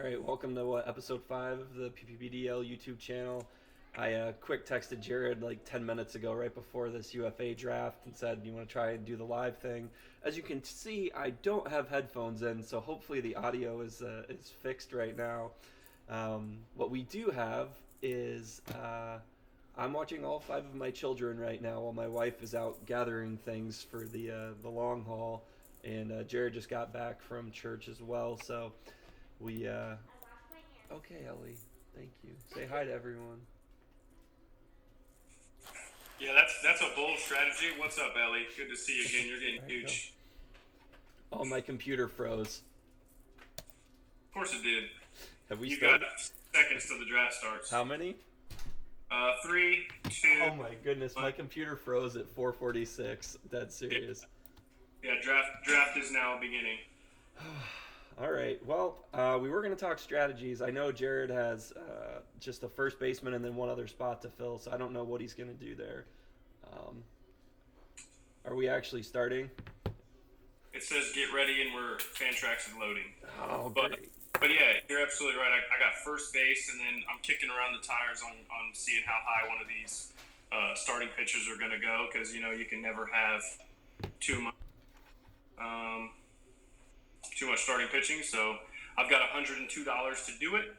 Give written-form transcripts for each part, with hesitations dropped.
right, welcome to episode 5 of the PPBDL YouTube channel. I quick texted Jared like 10 minutes ago, right before this UFA draft, and said, "You want to try and do the live thing?" As you can see, I don't have headphones in, so hopefully the audio is fixed right now. What we do have is I'm watching all 5 of my children right now while my wife is out gathering things for the long haul, and Jared just got back from church as well, so we okay, Ellie. Thank you. Say hi to everyone. Yeah, that's a bold strategy. What's up, Ellie? Good to see you again. You're getting huge. Oh, my computer froze. Of course it did. Have we You started? got seconds till the draft starts. How many? 3, 2. Oh my goodness, my computer froze at 4:46. Dead serious. Yeah, draft is now beginning. All right. Well, we were going to talk strategies. I know Jared has just a first baseman and then one other spot to fill, so I don't know what he's going to do there. Are we actually starting? It says get ready, and Fantrax is loading. Oh, but, great. But yeah, you're absolutely right. I got first base, and then I'm kicking around the tires on seeing how high one of these starting pitchers are going to go, because you can never have too much starting pitching. So I've got $102 to do it.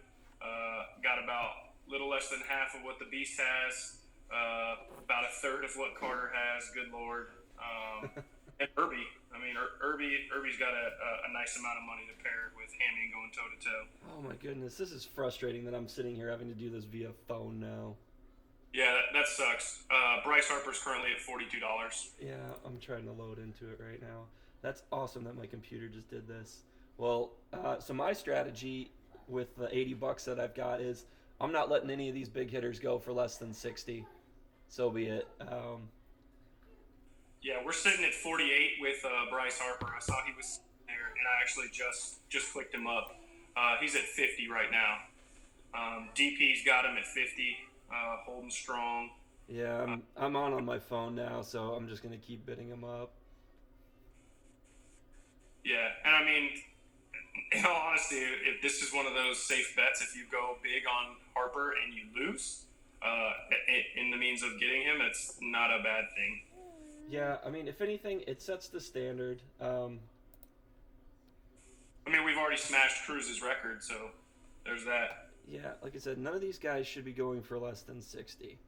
Got about little less than half of what the Beast has. About a third of what Carter has. Good Lord. And Irby. I mean, Irby's got a nice amount of money to pair with Hammy going toe to toe. Oh my goodness, this is frustrating that I'm sitting here having to do this via phone now. Yeah, that sucks. Bryce Harper's currently at $42. Yeah, I'm trying to load into it right now. That's awesome that my computer just did this. Well, so my strategy with the $80 that I've got is I'm not letting any of these big hitters go for less than 60. So be it. Yeah, we're sitting at 48 with Bryce Harper. I saw he was there, and I actually just clicked him up. He's at 50 right now. DP's got him at 50, holding strong. Yeah, I'm on my phone now, so I'm just gonna keep bidding him up. Yeah, and I mean, in all honesty, if this is one of those safe bets, if you go big on Harper and you lose in the means of getting him, it's not a bad thing. Yeah, I mean, if anything, it sets the standard. I mean, we've already smashed Cruz's record, so there's that. Yeah, like I said, none of these guys should be going for less than 60.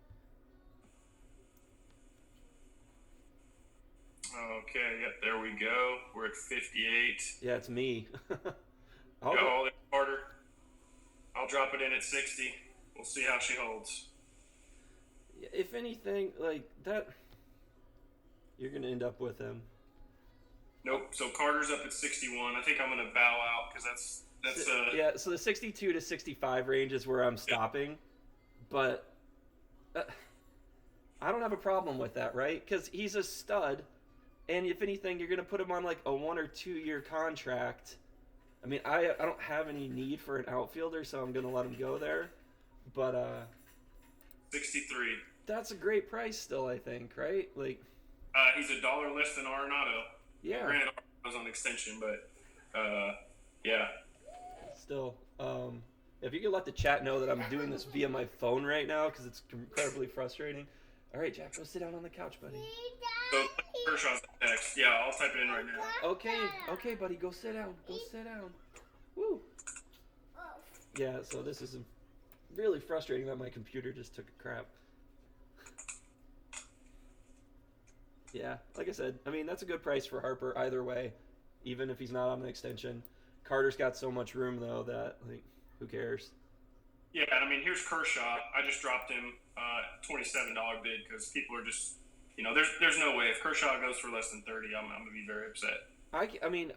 Okay, yep, there we go. We're at 58. Yeah, it's me. I'll go all in harder. I'll drop it in at 60. We'll see how she holds. If anything, like that, you're going to end up with him. Nope, so Carter's up at 61. I think I'm going to bow out because that's yeah, so the 62 to 65 range is where I'm stopping. But I don't have a problem with that, right? Because he's a stud. And if anything, you're going to put him on like a 1 or 2 year contract. I mean, I don't have any need for an outfielder, so I'm going to let him go there. But 63. That's a great price still, I think, right? Like he's $1 less than Arenado. Yeah. Granted, Arenado's on extension, but yeah. Still, if you could let the chat know that I'm doing this via my phone right now because it's incredibly frustrating. All right, Jack, go sit down on the couch, buddy. So Kershaw's next. Yeah, I'll type it in right now. Okay, buddy, go sit down. Go sit down. Woo. Yeah, so this is really frustrating that my computer just took a crap. Yeah, like I said, I mean, that's a good price for Harper either way, even if he's not on an extension. Carter's got so much room, though, that, like, who cares? Yeah, I mean, here's Kershaw. I just dropped him $27 bid because people are just, there's no way. If Kershaw goes for less than 30, I'm going to be very upset. I mean,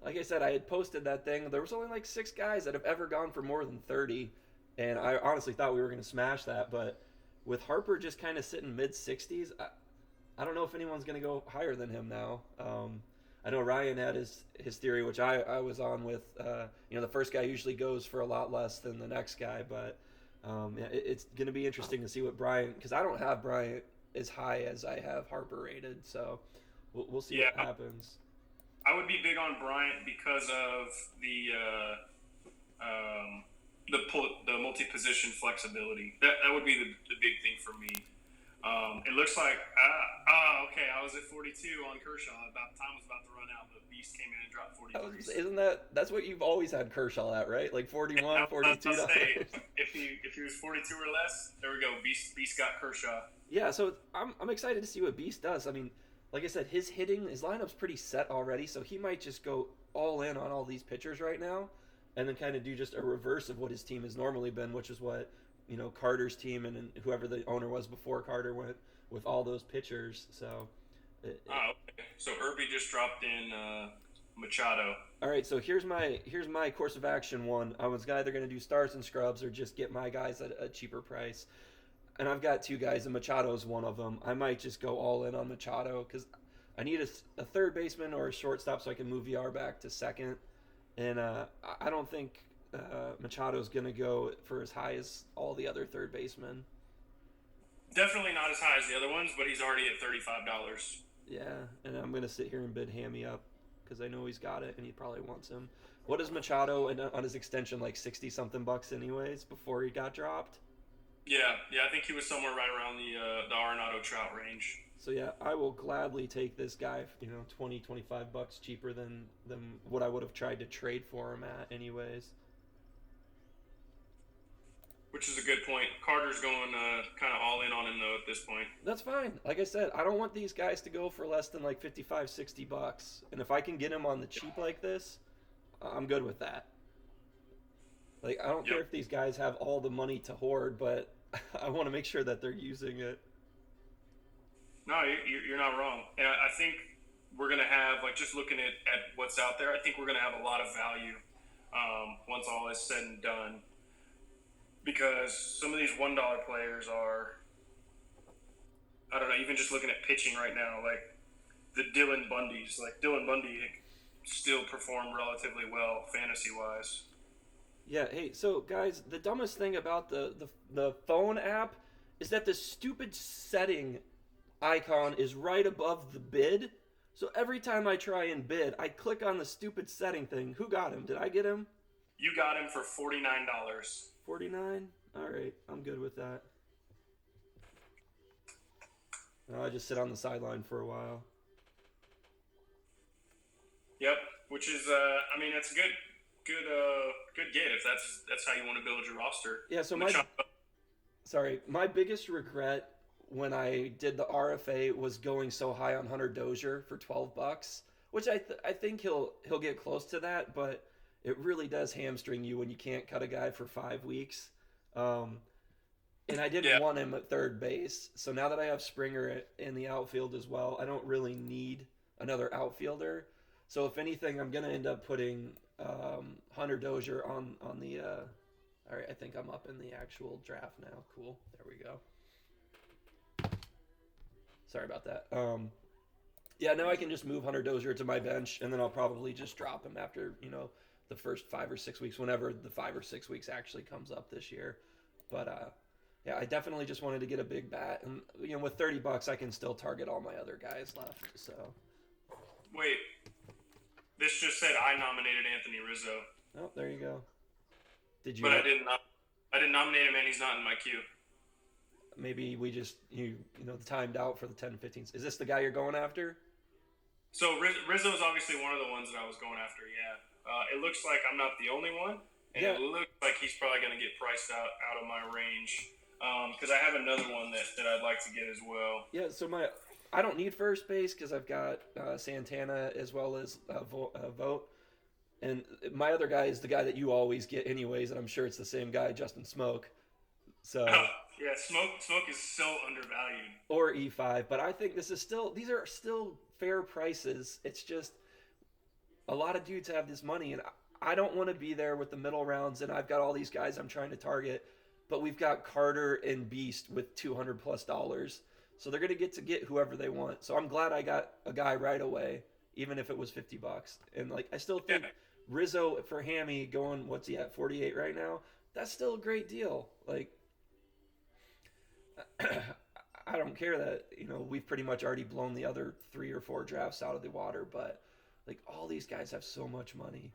like I said, I had posted that thing. There was only like 6 guys that have ever gone for more than 30, and I honestly thought we were going to smash that. But with Harper just kind of sitting mid-60s, I don't know if anyone's going to go higher than him now. I know Ryan had his theory, which I was on with. The first guy usually goes for a lot less than the next guy, but it's going to be interesting to see what Bryant, because I don't have Bryant as high as I have Harper rated, so we'll see what happens. I would be big on Bryant because of the the multi position flexibility. That would be the big thing for me. It looks like okay. I was at 42 on Kershaw. About time was about to run out, but Beast came in and dropped 43. Isn't that's what you've always had Kershaw at, right? Like 41, I was about to say, $42. if he was 42 or less, there we go. Beast got Kershaw. Yeah, so I'm excited to see what Beast does. I mean, like I said, his lineup's pretty set already, so he might just go all in on all these pitchers right now, and then kind of do just a reverse of what his team has normally been, which is what Carter's team and whoever the owner was before Carter went with all those pitchers. So, Okay. So Irby just dropped in Machado. all right. So here's my course of action. One, I was either going to do stars and scrubs or just get my guys at a cheaper price. And I've got two guys, and Machado's one of them. I might just go all in on Machado because I need a third baseman or a shortstop so I can move VR back to second. And I don't think Machado's going to go for as high as all the other third basemen. Definitely not as high as the other ones, but he's already at $35. Yeah, and I'm going to sit here and bid Hammy up because I know he's got it and he probably wants him. What is Machado on his extension, like 60-something bucks anyways before he got dropped? Yeah, I think he was somewhere right around the Arenado Trout range. So yeah, I will gladly take this guy, 20, 25 bucks cheaper than what I would have tried to trade for him at anyways. Which is a good point. Carter's going kind of all in on him though at this point. That's fine. Like I said, I don't want these guys to go for less than like 55, 60 bucks. And if I can get him on the cheap like this, I'm good with that. Like, I don't care if these guys have all the money to hoard, but I want to make sure that they're using it. No, you're not wrong. And I think we're going to have, like, just looking at what's out there, I think we're going to have a lot of value once all is said and done. Because some of these $1 players are, I don't know, even just looking at pitching right now, like the Dylan Bundys. Like, Dylan Bundy still performed relatively well fantasy-wise. Yeah, hey, so guys, the dumbest thing about the phone app is that the stupid setting icon is right above the bid. So every time I try and bid, I click on the stupid setting thing. Who got him? Did I get him? You got him for $49. 49? All right, I'm good with that. I just sit on the sideline for a while. Yep, which is, I mean, that's good get if that's how you want to build your roster. Yeah, so my biggest regret when I did the RFA was going so high on Hunter Dozier for $12, which I think he'll get close to that, but it really does hamstring you when you can't cut a guy for 5 weeks. And I didn't want him at third base, so now that I have Springer in the outfield as well, I don't really need another outfielder. So if anything, I'm gonna end up putting Hunter Dozier on the. All right, I think I'm up in the actual draft now. Cool, there we go. Sorry about that. Yeah, now I can just move Hunter Dozier to my bench, and then I'll probably just drop him after the first 5 or 6 weeks, whenever the 5 or 6 weeks actually comes up this year. But yeah, I definitely just wanted to get a big bat, and with $30, I can still target all my other guys left. So. Wait. This just said I nominated Anthony Rizzo. Oh, there you go. Did you? But I didn't nominate him, and he's not in my queue. Maybe we just timed out for the 10-15s. Is this the guy you're going after? So Rizzo is obviously one of the ones that I was going after. Yeah. It looks like I'm not the only one, and it looks like he's probably going to get priced out of my range. Because I have another one that I'd like to get as well. Yeah. So I don't need first base because I've got Santana as well as Vogt. And my other guy is the guy that you always get anyways, and I'm sure it's the same guy, Justin Smoke. So yeah, Smoke is so undervalued. Or E5, but I think these are still fair prices. It's just a lot of dudes have this money, and I don't want to be there with the middle rounds, and I've got all these guys I'm trying to target, but we've got Carter and Beast with $200+. So they're going to get whoever they want. So I'm glad I got a guy right away, even if it was $50. And I still think Rizzo for Hammy going, what's he at, 48 right now? That's still a great deal. I don't care that, we've pretty much already blown the other 3 or 4 drafts out of the water, but all these guys have so much money.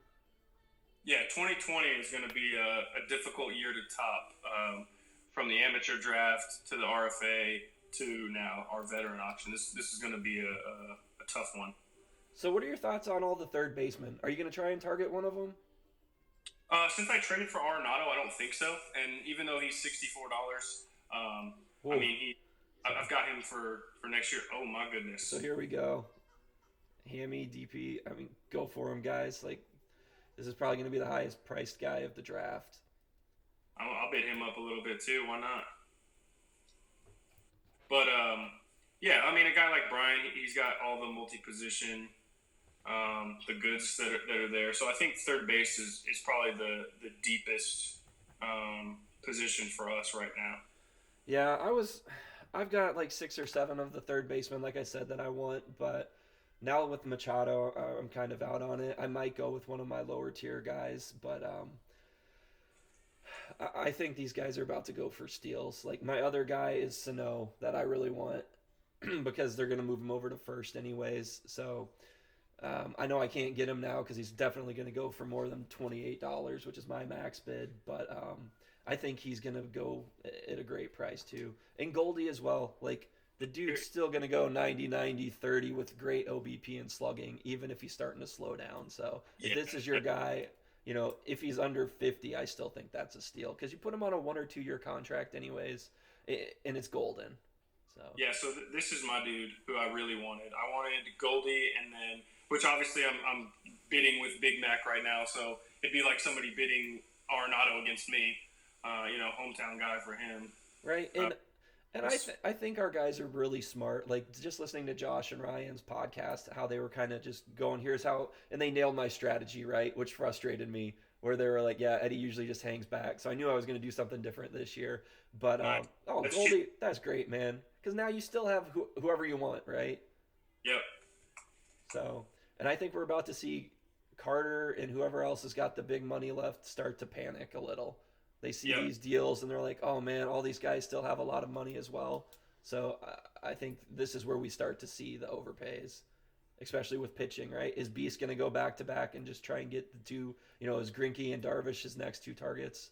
Yeah, 2020 is going to be a difficult year to top. From the amateur draft to the RFA to now our veteran auction. This is going to be a tough one. So, what are your thoughts on all the third basemen? Are you going to try and target one of them? Since I traded for Arenado, I don't think so. And even though he's $64, I Whoa. mean So, I've got him for next year. Oh my so goodness. here we go. Hammy, DP. I mean, go for him, guys. Like, this is probably going to be the highest priced guy of the draft. I'll bid him up a little bit too. Why not? But yeah, I mean, a guy like Brian, he's got all the multi-position, the goods that are there. So I think third base is probably the deepest position for us right now. Yeah, I've got like 6 or 7 of the third basemen, like I said, that I want, but now with Machado, I'm kind of out on it. I might go with one of my lower tier guys, but I think these guys are about to go for steals. Like my other guy is Sano that I really want because they're going to move him over to first anyways. So I know I can't get him now because he's definitely going to go for more than $28, which is my max bid. But I think he's going to go at a great price too. And Goldie as well. Like the dude's still going to go 90, 90, 30 with great OBP and slugging, even if he's starting to slow down. So if Yeah, this is your guy, if he's under 50, I still think that's a steal because you put him on a 1 or 2 year contract anyways, and it's golden. So yeah. So this is my dude who I really wanted. I wanted Goldie, and then which obviously I'm bidding with Big Mac right now. So it'd be like somebody bidding Arenado against me. Hometown guy for him. right, Uh, and I think our guys are really smart. Like just listening to Josh and Ryan's podcast, how they were kind of just going, here's how, and they nailed my strategy, right, which frustrated me. Where they were like, yeah, Eddie usually just hangs back, so I knew I was going to do something different this year. But nice. oh, That's cheap. Goldie, that's great, man. Because now you still have whoever you want, right? Yep. So, and I think we're about to see Carter and whoever else has got the big money left start to panic a little. They see Yep. these deals and they're like, oh man, all these guys still have a lot of money as well. So I think this is where we start to see the overpays, especially with pitching, right? Is Beast going to go back to back and just try and get the two, is Grinky and Darvish his next 2 targets?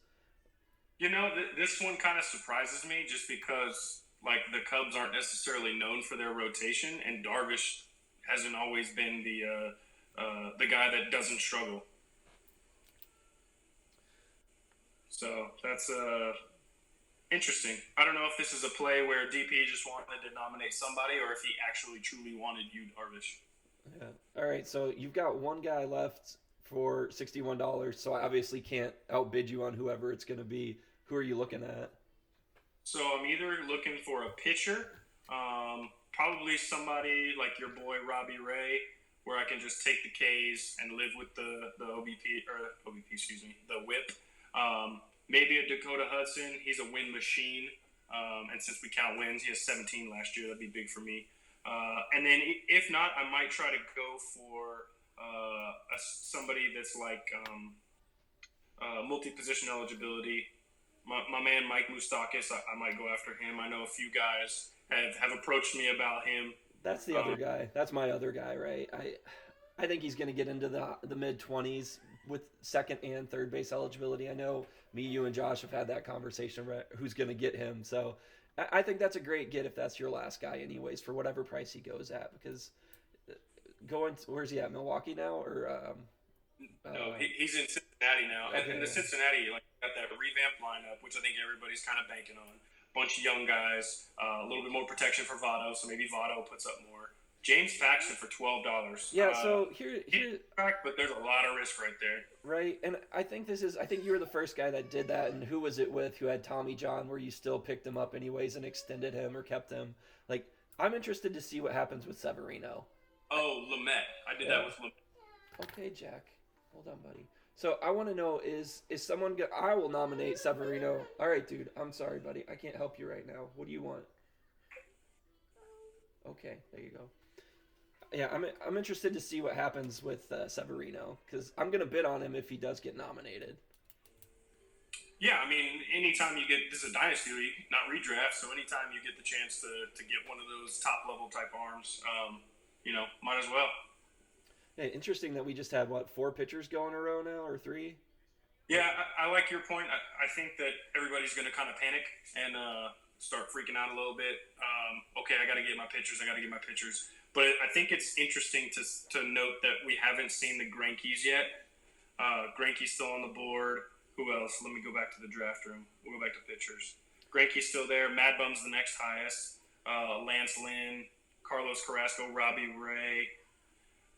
This one kind of surprises me just because like the Cubs aren't necessarily known for their rotation, and Darvish hasn't always been the guy that doesn't struggle. So that's interesting. I don't know if this is a play where DP just wanted to nominate somebody, or if he actually truly wanted you, Darvish. Yeah. All right. So you've got one guy left for $61. So I obviously can't outbid you on whoever it's going to be. Who are you looking at? So I'm either looking for a pitcher, probably somebody like your boy Robbie Ray, where I can just take the K's and live with the OBP or OBP, excuse me, the WHIP. Maybe a Dakota Hudson. He's a win machine, and since we count wins, he has 17 last year. That'd be big for me. And then if not, I might try to go for somebody that's like multi-position eligibility. My man Mike Moustakis, I might go after him. I know a few guys have approached me about him. That's the other guy. That's my other guy, right? I think he's going to get into the mid 20s with second and third base eligibility. I know me, you, and Josh have had that conversation. Right? Who's going to get him? So I think that's a great get if that's your last guy, anyways, for whatever price he goes at. Because where's he at? Milwaukee now, or No, he's in Cincinnati now, okay, and the Cincinnati like got that revamped lineup, which I think everybody's kind of banking on. Bunch of young guys, a little bit more protection for Votto, so maybe Votto puts up more. James Paxton for $12. yeah. So here, But there's a lot of risk right there. right, and I think I think you were the first guy that did that. And who was it with? Who had Tommy John, where you still picked him up anyways and extended him or kept him? Like I'm interested to see what happens with Severino. Oh, Lamette, I did Yeah. that with Lamette. Okay, Jack. Hold on, buddy. So I want to know is someone good? I will nominate Severino. All right, dude. I'm sorry, buddy. I can't help you right now. What do you want? Okay, there you go. Yeah, I'm interested to see what happens with Severino because I'm gonna bid on him if he does get nominated. Yeah, I mean, anytime you get this is a dynasty league, not redraft, so anytime you get the chance to get one of those top level type arms, might as well. Hey, interesting that we just had what, four pitchers go in a row now, or three? Or, Yeah, I like your point. I think that everybody's going to kind of panic and start freaking out a little bit. Okay, I got to get my pitchers. I got to get my pitchers. But I think it's interesting to note that we haven't seen the Grankeys yet. Granke's still on the board. Who else? Let me go back to the draft room. We'll go back to pitchers. Granke's still there. Mad Bum's the next highest. Lance Lynn, Carlos Carrasco, Robbie Ray.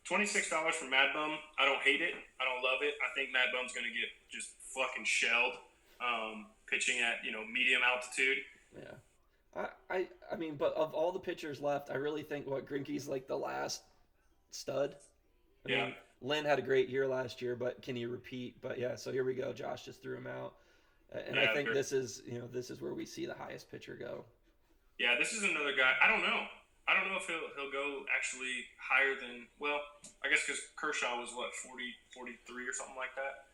$26 for Mad Bum. I don't hate it. I don't love it. I think Mad Bum's going to get just fucking shelled pitching at medium altitude. yeah. I mean, but of all the pitchers left, I really think what Grinke's like the last stud. I Yeah, mean, Lynn had a great year last year, but can he repeat? But yeah, so here we go. Josh just threw him out, and I yeah, think this is where we see the highest pitcher go. yeah. This is another guy. I don't know. I don't know if he'll go actually higher than, well, I guess because Kershaw was what, 40, 43 or something like that.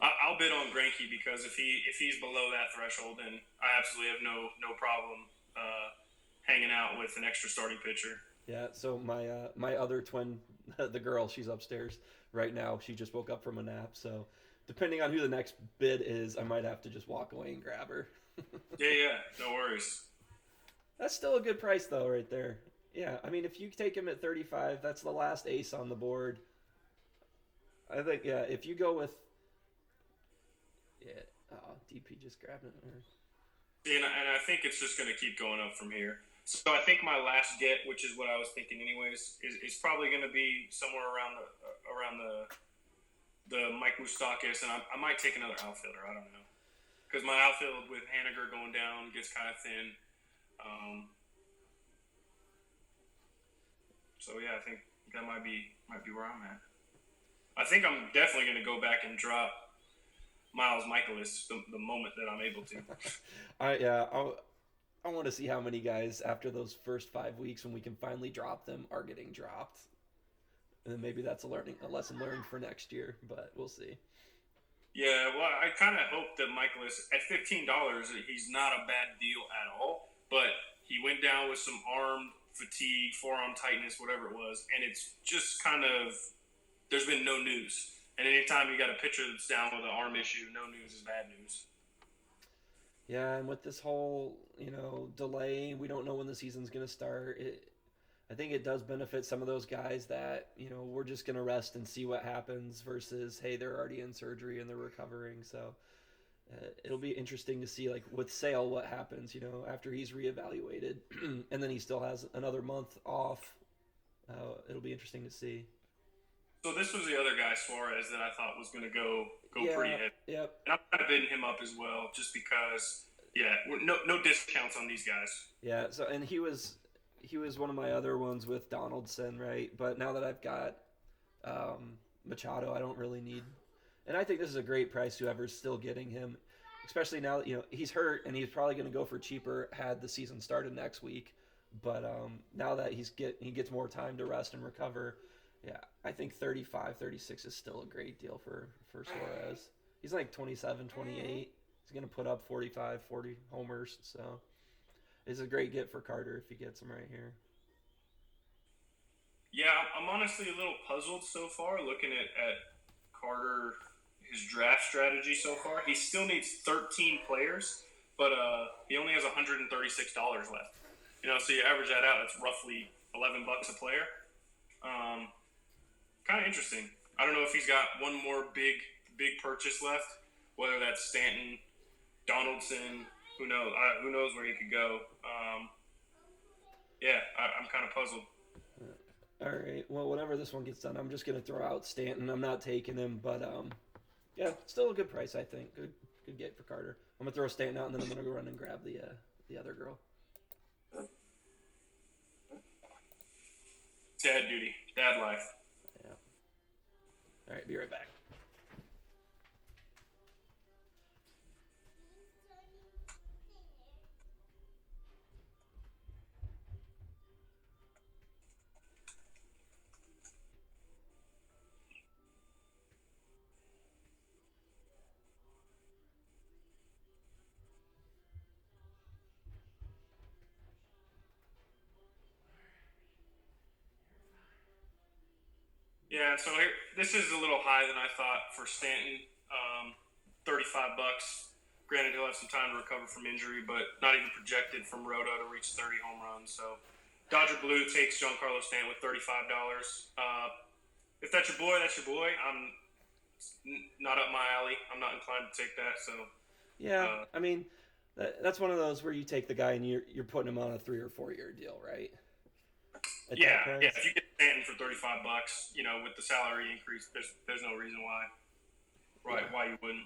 I'll bid on Greinke because if he's below that threshold, then I absolutely have no problem hanging out with an extra starting pitcher. Yeah. So my other twin, the girl, she's upstairs right now. She just woke up from a nap. So depending on who the next bid is, I might have to just walk away and grab her. Yeah, no worries. That's still a good price though, right there. Yeah, I mean, if you take him at 35, that's the last ace on the board. I think, yeah, if you go with, yeah, oh, DP just grabbed it. And I think it's just going to keep going up from here. So I think my last get, which is what I was thinking anyways, is probably going to be somewhere around the Mike Moustakis, and I might take another outfielder. I don't know, because my outfield with Haniger going down gets kind of thin. So yeah, I think that might be where I'm at. I think I'm definitely going to go back and drop Miles Michaelis the moment that I'm able to. I want to see how many guys after those first 5 weeks when we can finally drop them are getting dropped, and then maybe that's a lesson learned for next year. But we'll see. Yeah, well, I kind of hope that Michaelis at $15, he's not a bad deal at all. But he went down with some arm fatigue, forearm tightness, whatever it was, and it's just kind of there's been no news. And anytime you got a pitcher that's down with an arm issue, no news is bad news. Yeah, and with this whole delay, we don't know when the season's gonna start. I think it does benefit some of those guys that we're just gonna rest and see what happens versus hey, they're already in surgery and they're recovering. So it'll be interesting to see like with Sale what happens. After he's reevaluated, and then he still has another month off. It'll be interesting to see. So this was the other guy, Suarez, that I thought was going to go Yeah. pretty heavy. Yep. And I'm kind of bidding him up as well, just because. Yeah, no discounts on these guys. Yeah. So and he was one of my other ones with Donaldson, right? But now that I've got Machado, I don't really need. And I think this is a great price. Whoever's still getting him, especially now that he's hurt and he's probably going to go for cheaper had the season started next week. But now that he gets more time to rest and recover, yeah, I think 35, 36 is still a great deal for Suarez. He's like 27, 28. He's going to put up 45, 40 homers. So it's a great get for Carter if he gets him right here. Yeah, I'm honestly a little puzzled so far looking at Carter, his draft strategy so far. He still needs 13 players, but he only has $136 left. So you average that out, it's roughly $11 a player. Kind of interesting. I don't know if he's got one more big purchase left, whether that's Stanton, Donaldson. Who knows? Who knows where he could go? Yeah, I'm kind of puzzled. All right. Well, whenever this one gets done, I'm just gonna throw out Stanton. I'm not taking him, but yeah, still a good price, I think. Good get for Carter. I'm gonna throw Stanton out, and then I'm gonna go run and grab the other girl. Dad duty, dad life. Yeah. All right. Be right back. Yeah, so here, this is a little high than I thought for Stanton. 35 bucks. Granted, he'll have some time to recover from injury, but not even projected from Roto to reach 30 home runs. So, Dodger Blue takes Giancarlo Stanton with $35. If that's your boy, that's your boy. I'm not up my alley. I'm not inclined to take that. So, Yeah, I mean, that's one of those where you take the guy and you're putting him on a 3 or 4 year deal, right? At that yeah. price. If you get Stanton for 35 bucks, with the salary increase, there's no reason why you wouldn't.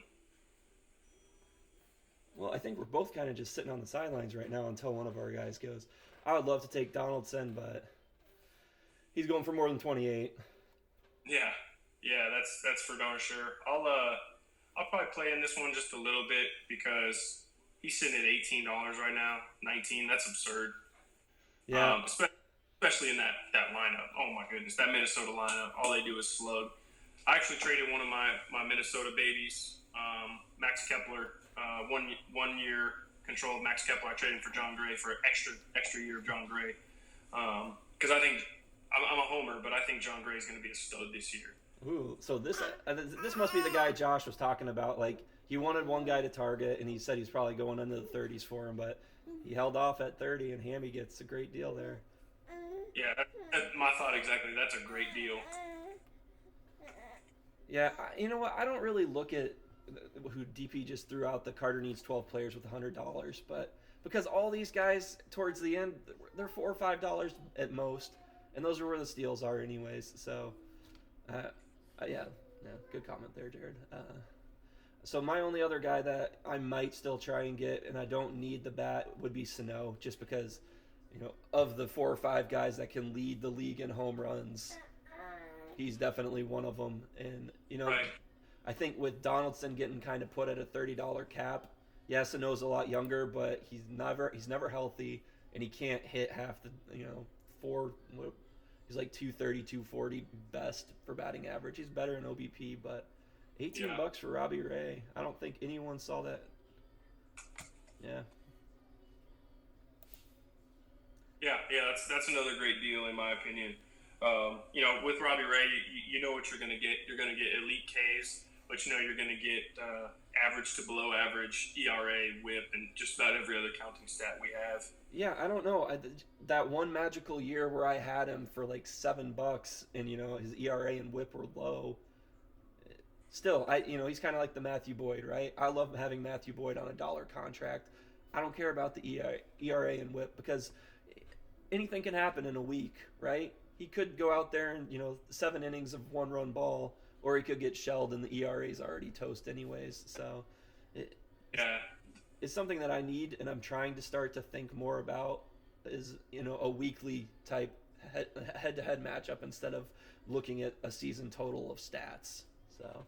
Well, I think we're both kind of just sitting on the sidelines right now until one of our guys goes. I would love to take Donaldson, but he's going for more than 28. Yeah, that's for darn sure. I'll probably play in this one just a little bit because he's sitting at $18 right now. 19, that's absurd. Yeah. Especially in that lineup. Oh my goodness, that Minnesota lineup. All they do is slug. I actually traded one of my Minnesota babies, Max Kepler, 1 year control of Max Kepler. I traded him for John Gray for an extra year of John Gray because I think I'm a homer, but I think John Gray is going to be a stud this year. Ooh, so this must be the guy Josh was talking about. Like, he wanted one guy to target, and he said he's probably going into the 30s for him, but he held off at 30, and Hammy gets a great deal there. Yeah, that's my thought exactly. That's a great deal. Yeah, you know what? I don't really look at who DP just threw out. The Carter needs 12 players with $100, but because all these guys towards the end, they're $4 or $5 at most, and those are where the steals are, anyways. So, yeah, good comment there, Jared. So my only other guy that I might still try and get, and I don't need the bat, would be Sano, just because, of the 4 or 5 guys that can lead the league in home runs, he's definitely one of them. And, Right. I think with Donaldson getting kind of put at a $30 cap, yeah, Sano's a lot younger, but he's never healthy, and he can't hit half the, he's like 230, 240 best for batting average. He's better in OBP, but $18 for Robbie Ray. I don't think anyone saw that. Yeah. Yeah, that's another great deal in my opinion. With Robbie Ray, you know what you're going to get. You're going to get elite Ks, but you're going to get average to below average ERA, WHIP, and just about every other counting stat we have. Yeah, I don't know. That one magical year where I had him for like $7, and his ERA and WHIP were low. Still, he's kind of like the Matthew Boyd, right? I love having Matthew Boyd on a dollar contract. I don't care about the ERA and WHIP because anything can happen in a week, right? He could go out there and 7 innings of 1-run ball, or he could get shelled and the ERA's already toast anyways. So, it's something that I need, and I'm trying to start to think more about is a weekly type head-to-head matchup instead of looking at a season total of stats. So.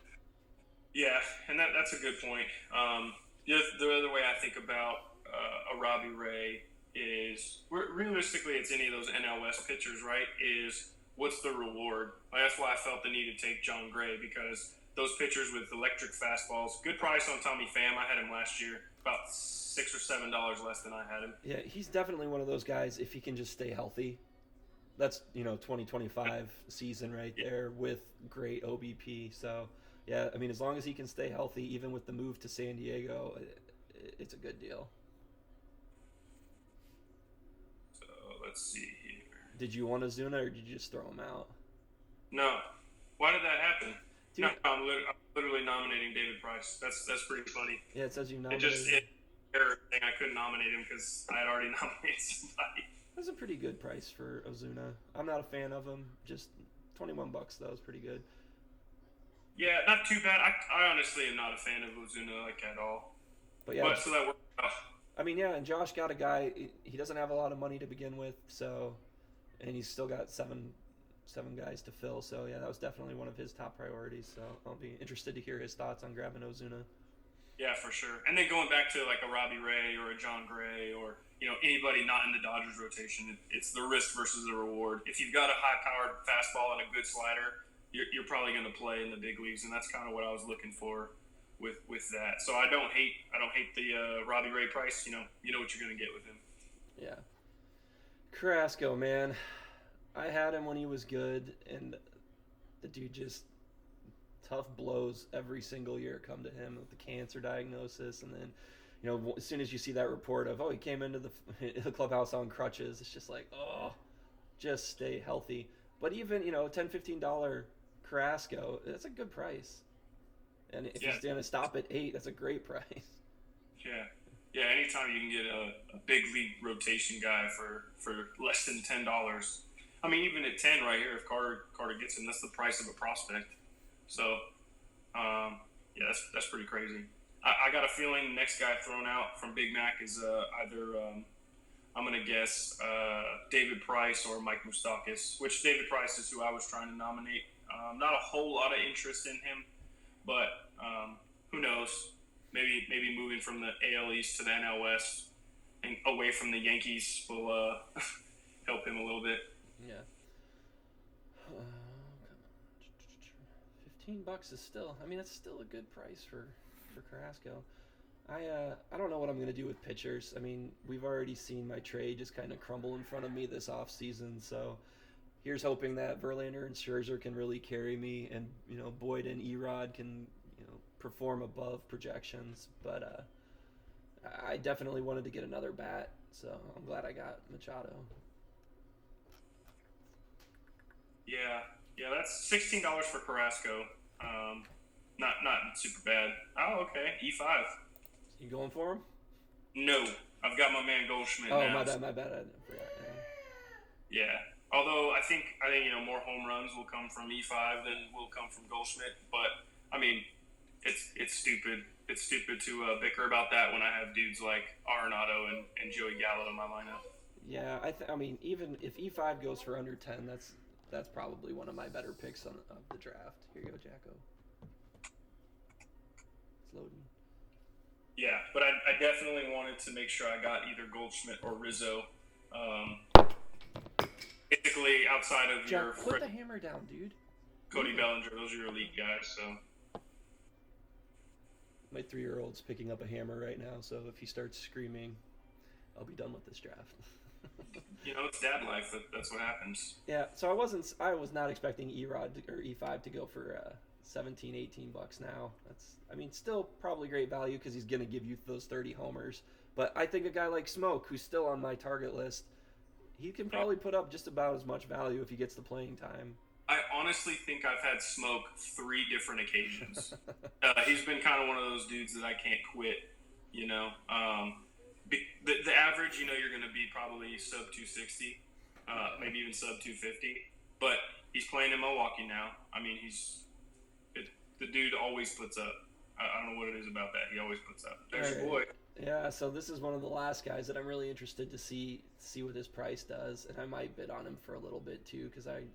Yeah, and that's a good point. The other way I think about a Robbie Ray is realistically, it's any of those NL West pitchers, right? Is what's the reward? That's why I felt the need to take John Gray, because those pitchers with electric fastballs, good price on Tommy Pham. I had him last year, about $6 or $7 less than I had him. Yeah, he's definitely one of those guys. If he can just stay healthy, that's 2025 season right there with great OBP. So yeah, I mean, as long as he can stay healthy, even with the move to San Diego, it's a good deal. So let's see here. Did you want Ozuna, or did you just throw him out? No. Why did that happen? Dude, No, I'm literally nominating David Price. That's pretty funny. Yeah, it says you nominated. I couldn't nominate him because I had already nominated somebody. That's a pretty good price for Ozuna. I'm not a fan of him. Just $21 though is pretty good. Yeah, not too bad. I honestly am not a fan of Ozuna at all. But yeah, so that worked out. I mean, yeah, and Josh got a guy. He doesn't have a lot of money to begin with, so, and he's still got seven guys to fill. So yeah, that was definitely one of his top priorities. So I'll be interested to hear his thoughts on grabbing Ozuna. Yeah, for sure. And then going back to a Robbie Ray or a John Gray or anybody not in the Dodgers rotation, it's the risk versus the reward. If you've got a high-powered fastball and a good slider, you're probably going to play in the big leagues, and that's kind of what I was looking for with that. So I don't hate the Robbie Ray price. You know what you're going to get with him. Yeah, Carrasco, man, I had him when he was good, and the dude just tough blows every single year come to him with the cancer diagnosis, and then as soon as you see that report of he came into the clubhouse on crutches, it's just like, oh, just stay healthy. But even $10-15 Carrasco, that's a good price. And if he's going to stop at 8, that's a great price. Yeah. Yeah, anytime you can get a big league rotation guy for less than $10. I mean, even at 10 right here, if Carter gets him, that's the price of a prospect. So, yeah, that's pretty crazy. I got a feeling the next guy thrown out from Big Mac is either I'm going to guess David Price or Mike Moustakas, which David Price is who I was trying to nominate. Not a whole lot of interest in him, but who knows? Maybe moving from the AL East to the NL West and away from the Yankees will help him a little bit. Yeah. $15 is still. I mean, that's still a good price for Carrasco. I don't know what I'm gonna do with pitchers. I mean, we've already seen my trade just kind of crumble in front of me this off season. So here's hoping that Verlander and Scherzer can really carry me, and Boyd and Erod can perform above projections. But I definitely wanted to get another bat, so I'm glad I got Machado. Yeah, that's $16 for Carrasco. Not super bad. Oh, okay, E5. You going for him? No, I've got my man Goldschmidt. Oh, now. my bad. I forgot. Yeah. Although I think more home runs will come from E5 than will come from Goldschmidt. But I mean, it's stupid. It's stupid to bicker about that when I have dudes like Arenado and Joey Gallo in my lineup. Yeah, I mean, even if E5 goes for under 10, that's probably one of my better picks of the draft. Here you go, Jacko. It's loading. Yeah, but I definitely wanted to make sure I got either Goldschmidt or Rizzo. Basically, outside of Jack, put the hammer down, dude. Cody Bellinger, those are your elite guys. So my 3-year-old's picking up a hammer right now, so if he starts screaming, I'll be done with this draft. It's dad life. That's what happens. Yeah, so I was not expecting Erod or E5 to go for $17-18 now. Still probably great value because he's going to give you those 30 homers. But I think a guy like Smoke, who's still on my target list, he can probably put up just about as much value if he gets the playing time. I honestly think I've had Smoke 3 different occasions. He's been kind of one of those dudes that I can't quit, The average, you're going to be probably sub 260, maybe even sub 250. But he's playing in Milwaukee now. I mean, the dude always puts up. I don't know what it is about that. He always puts up. There's your boy. Yeah, so this is one of the last guys that I'm really interested to see what his price does, and I might bid on him for a little bit too, because I'd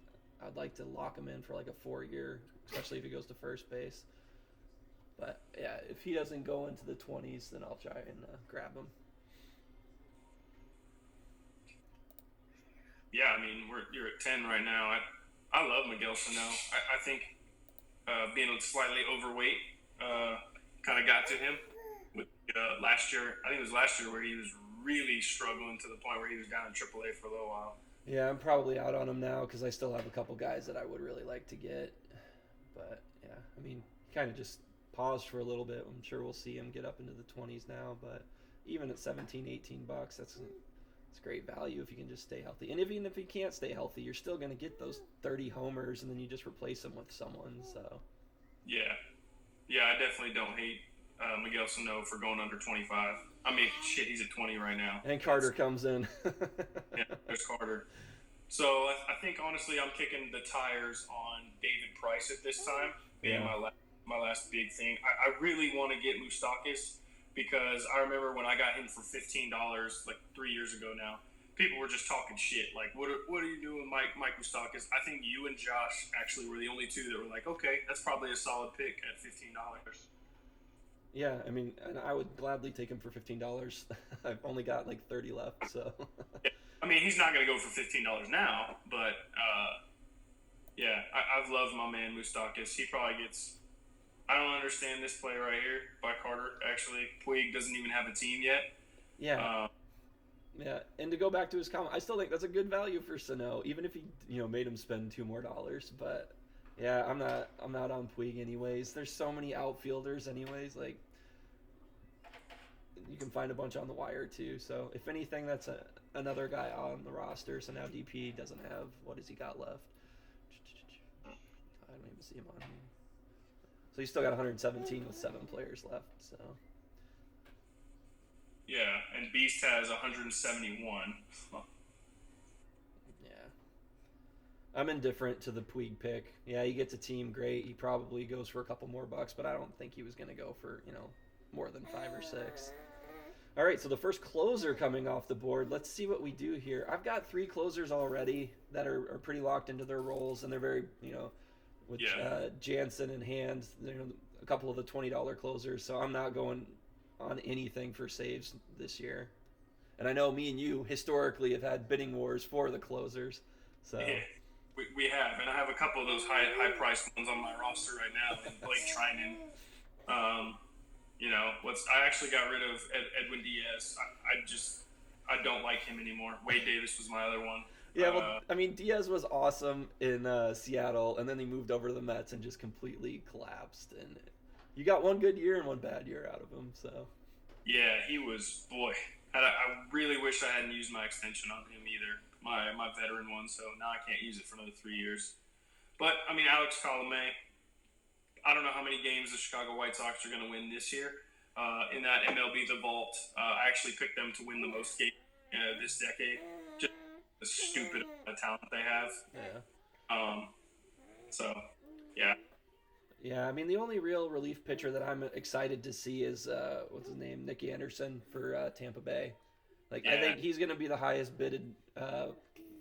like to lock him in for like a 4-year, especially if he goes to first base. But yeah, if he doesn't go into the 20s, then I'll try and grab him. Yeah, I mean, you're at 10 right now. I love Miguel Sano. I think being slightly overweight kind of got to him with last year. I think it was last year where he was really struggling to the point where he was down in AAA for a little while. Yeah, I'm probably out on him now because I still have a couple guys that I would really like to get. But yeah, I mean, kind of just paused for a little bit. I'm sure we'll see him get up into the 20s now. But even at $17-18, that's great value if you can just stay healthy. And even if he can't stay healthy, you're still going to get those 30 homers, and then you just replace them with someone. So yeah, I definitely don't hate Miguel Sano for going under 25. I mean, shit, he's at 20 right now. And Carter comes in. Yeah, there's Carter. So I think honestly, I'm kicking the tires on David Price at this time. Being my last big thing. I really want to get Moustakas, because I remember when I got him for $15 like 3 years ago now, people were just talking shit. Like, what are you doing, Mike Moustakas? I think you and Josh actually were the only two that were like, okay, that's probably a solid pick at $15. Yeah, I mean, and I would gladly take him for $15. I've only got like 30 left, so. I mean, he's not going to go for $15 now, but yeah, I've loved my man Moustakas. He probably gets. I don't understand this play right here by Carter. Actually, Puig doesn't even have a team yet. Yeah. Yeah, and to go back to his comment, I still think that's a good value for Sano, even if he, made him spend $2 more. But Yeah, I'm not on Puig anyways. There's so many outfielders anyways. Like you can find a bunch on the wire too. So if anything, that's another guy on the roster. So now DP doesn't have what has he got left? I don't even see him on here. So he's still got 117 with 7 players left. So Yeah, and Beast has 171. yeah, I'm indifferent to the Puig pick. Yeah, he gets a team, great. He probably goes for a couple more bucks, but I don't think he was going to go for more than 5 or 6. All right, so the first closer coming off the board. Let's see what we do here. I've got 3 closers already that are pretty locked into their roles, and they're very, with Jansen in hand, a couple of the $20 closers. So I'm not going on anything for saves this year. And I know me and you historically have had bidding wars for the closers. So Yeah, we have, and I have a couple of those high priced ones on my roster right now. And Blake Trinan. I actually got rid of Edwin Diaz. I don't like him anymore. Wade Davis was my other one. yeah, well, I mean Diaz was awesome in Seattle, and then he moved over to the Mets and just completely collapsed. And you got one good year and one bad year out of him. So Yeah, he was, boy. I really wish I hadn't used my extension on him either, my veteran one. So now I can't use it for another 3 years. But I mean, Alex Colomé. I don't know how many games the Chicago White Sox are going to win this year. In that MLB The Vault, I actually picked them to win the most games this decade. Just the stupid talent they have. yeah. So, yeah. Yeah, I mean the only real relief pitcher that I'm excited to see is what's his name, Nick Anderson for Tampa Bay. Like I think he's going to be the highest bidded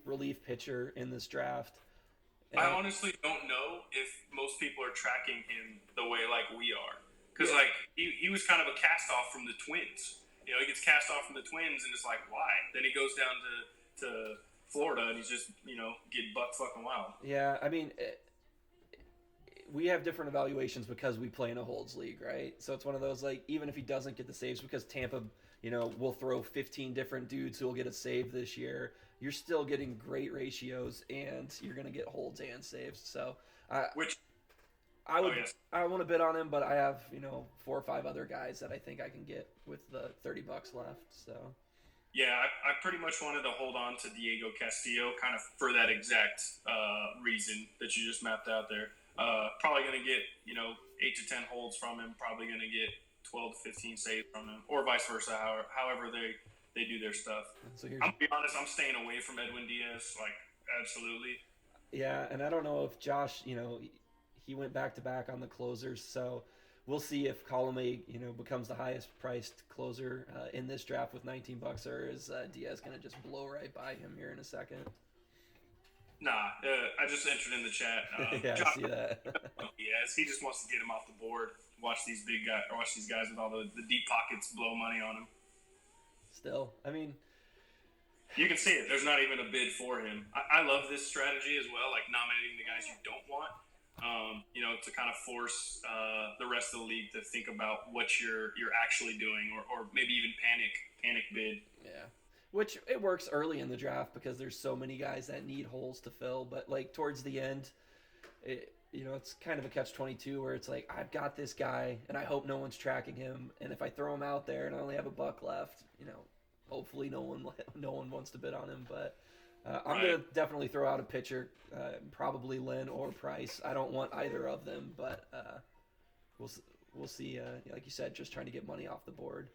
relief pitcher in this draft. And I honestly don't know if most people are tracking him the way like we are, because like he was kind of a cast off from the Twins. He gets cast off from the Twins, and it's like why? Then he goes down to Florida, and he's just get buck fucking wild. Yeah, I mean. We have different evaluations because we play in a holds league, right? So it's one of those like even if he doesn't get the saves because Tampa, will throw 15 different dudes who will get a save this year. You're still getting great ratios and you're gonna get holds and saves. So I want to bid on him, but I have 4 or 5 other guys that I think I can get with the $30 left. So yeah, I pretty much wanted to hold on to Diego Castillo kind of for that exact reason that you just mapped out there. Probably going to get 8 to 10 holds from him. Probably going to get 12 to 15 saves from him, or vice versa. However they do their stuff. So I'm gonna be honest. I'm staying away from Edwin Diaz. Like absolutely. Yeah, and I don't know if Josh, he went back to back on the closers, so we'll see if Colomé, becomes the highest priced closer in this draft with $19, or is Diaz going to just blow right by him here in a second? Nah, I just entered in the chat. Yeah, I see that. Yes, he just wants to get him off the board. Watch these guys with all the deep pockets blow money on him. Still, I mean, you can see it. There's not even a bid for him. I love this strategy as well, like nominating the guys you don't want. To kind of force the rest of the league to think about what you're actually doing, or maybe even panic bid. Yeah. Which it works early in the draft because there's so many guys that need holes to fill. But like towards the end, it's kind of a catch-22 where it's like I've got this guy and I hope no one's tracking him. And if I throw him out there and I only have $1 left, hopefully no one wants to bid on him. But I'm gonna definitely throw out a pitcher, probably Lynn or Price. I don't want either of them, but we'll see. Like you said, just trying to get money off the board.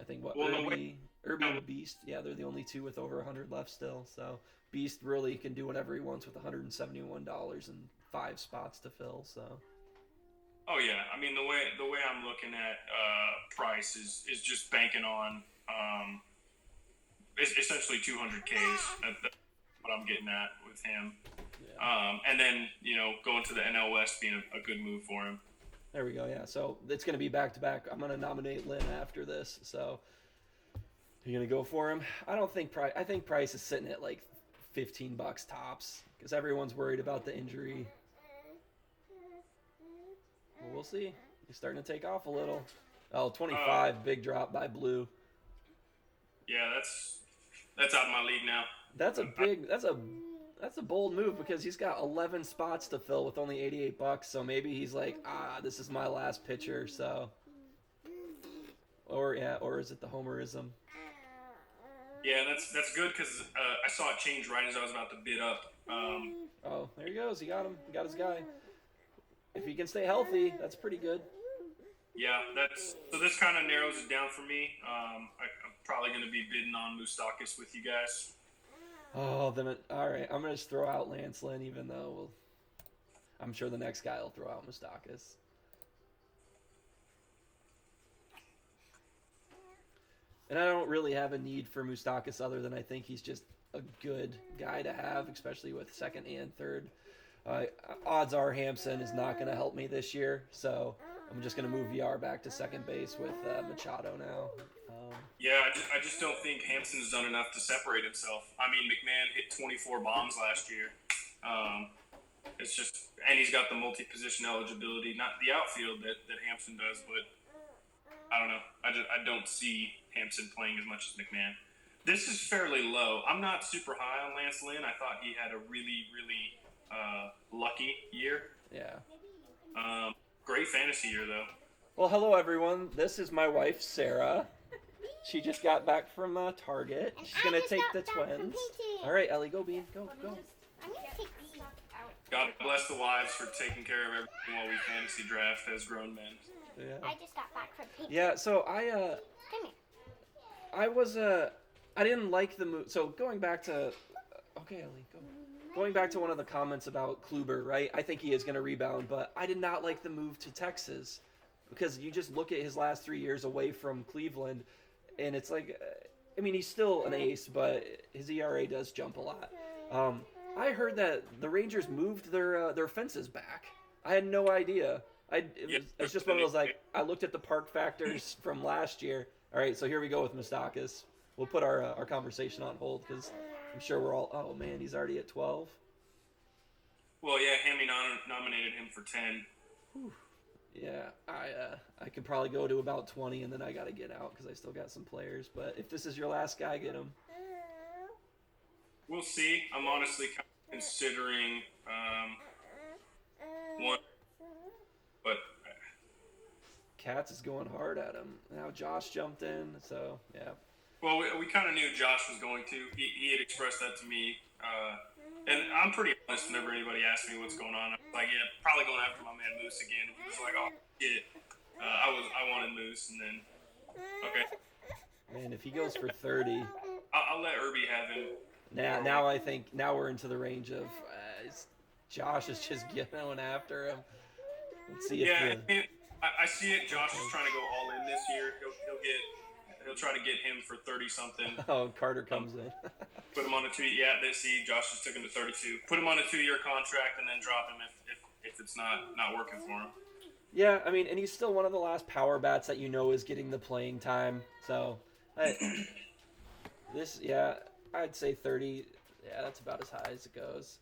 I think Irby and Beast, they're the only 2 with over 100 left still. So Beast really can do whatever he wants with $171 and 5 spots to fill. So. Oh yeah, I mean the way I'm looking at Price is just banking on essentially 200Ks. That's what I'm getting at with him. Yeah. And then going to the NL West being a good move for him. There we go. Yeah. So it's going to be back to back. I'm going to nominate Lynn after this. So you're going to go for him. I think Price is sitting at like $15 tops because everyone's worried about the injury. Well, we'll see. He's starting to take off a little. Oh, 25, big drop by Blue. Yeah, that's out of my league now. That's That's a bold move because he's got 11 spots to fill with only $88. So maybe he's like, this is my last pitcher. So, or is it the homerism? Yeah, that's good because I saw it change right as I was about to bid up. Oh, there he goes. He got him. He got his guy. If he can stay healthy, that's pretty good. Yeah, so this kind of narrows it down for me. I'm probably going to be bidding on Moustakis with you guys. Oh, then all right. I'm gonna just throw out Lance Lynn, even though I'm sure the next guy will throw out Moustakis. And I don't really have a need for Moustakis other than I think he's just a good guy to have, especially with second and third. Odds are Hampson is not going to help me this year, so I'm just going to move VR back to second base with Machado now. Yeah, I just don't think Hampson's done enough to separate himself. I mean, McMahon hit 24 bombs last year. It's just, and he's got the multi-position eligibility, not the outfield that Hampson does, but I don't know. I don't see Hampson playing as much as McMahon. This is fairly low. I'm not super high on Lance Lynn. I thought he had a really, really lucky year. Yeah. Great fantasy year, though. Well, hello, everyone. This is my wife, Sarah. She just got back from Target. She's going to take the twins. All right, Ellie, go, Bean. Go. I'm going to take these out. God bless the wives for taking care of everything while we fantasy draft as grown men. Yeah. I just got back from painting. Yeah, so Come here. I didn't like the move. So going back to, okay, Ellie, go. Going back to one of the comments about Kluber, right? I think he is going to rebound, but I did not like the move to Texas because you just look at his last 3 years away from Cleveland, and it's like, I mean, he's still an ace, but his ERA does jump a lot. I heard that the Rangers moved their fences back. I had no idea. It's just one of those, like, I looked at the park factors from last year. All right, so here we go with Moustakis. We'll put our conversation on hold because I'm sure we're all, oh man, he's already at 12. Well, yeah, Hammy nominated him for 10. Whew. Yeah, I could probably go to about 20 and then I got to get out because I still got some players. But if this is your last guy, get him. We'll see. I'm honestly kind of considering one, but Katz is going hard at him. Now Josh jumped in, so yeah. Well, we kind of knew Josh was going to. He had expressed that to me. And I'm pretty honest whenever anybody asks me what's going on. I'm like, yeah, probably going after my man Moose again. He was like, oh, shit. I wanted Moose, and then, okay. Man, if he goes for 30. I'll let Irby have him. Now I think, now we're into the range of Josh is just going after him. Let's see if I see it. Josh is trying to go all in this year. He'll try to get him for 30 something. Oh, Carter comes in. Put him on a 2. Yeah, they see Josh just took him to 32. Put him on a 2-year contract and then drop him if it's not working for him. Yeah, I mean, and he's still one of the last power bats that you know is getting the playing time. So, I'd say 30. Yeah, that's about as high as it goes.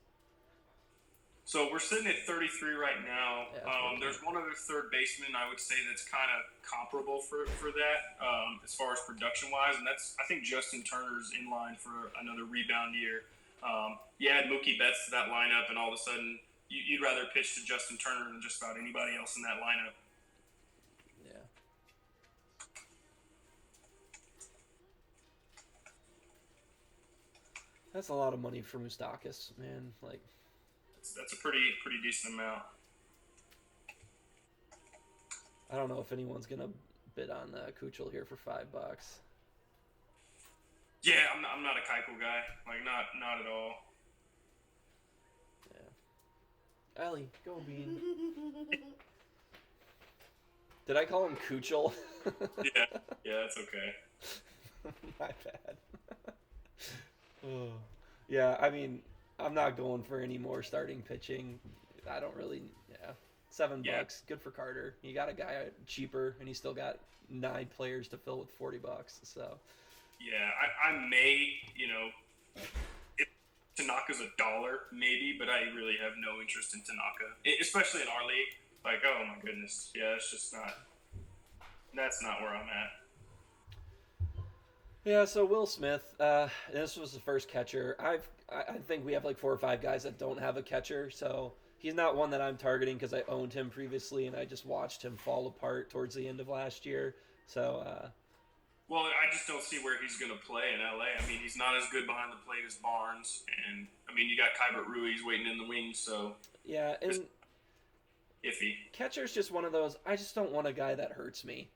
So we're sitting at 33 right now. Yeah, there's one other third baseman I would say that's kind of comparable for that as far as production-wise, and that's, I think, Justin Turner's in line for another rebound year. You add Mookie Betts to that lineup, and all of a sudden you'd rather pitch to Justin Turner than just about anybody else in that lineup. Yeah. That's a lot of money for Moustakis, man. Like, that's a pretty decent amount. I don't know if anyone's gonna bid on Kuchel here for $5. Yeah, I'm not a Keuchel guy. Like, not at all. Yeah. Ellie, go Bean. Did I call him Kuchel? Yeah, that's okay. My bad. Oh. Yeah, I mean, I'm not going for any more starting pitching. I don't really, $7, good for Carter. You got a guy cheaper, and he still got 9 players to fill with $40. So, yeah, I may, if Tanaka's $1, maybe, but I really have no interest in Tanaka, especially in our league. Like, oh my goodness, yeah, it's just not. That's not where I'm at. Yeah, so Will Smith, this was the first catcher. I think we have like 4 or 5 guys that don't have a catcher, so he's not one that I'm targeting because I owned him previously and I just watched him fall apart towards the end of last year. So Well, I just don't see where he's going to play in LA. I mean, he's not as good behind the plate as Barnes, and I mean, you got Kybert Ruiz waiting in the wings, so yeah, just and iffy. catcher's just one of those. I just don't want a guy that hurts me.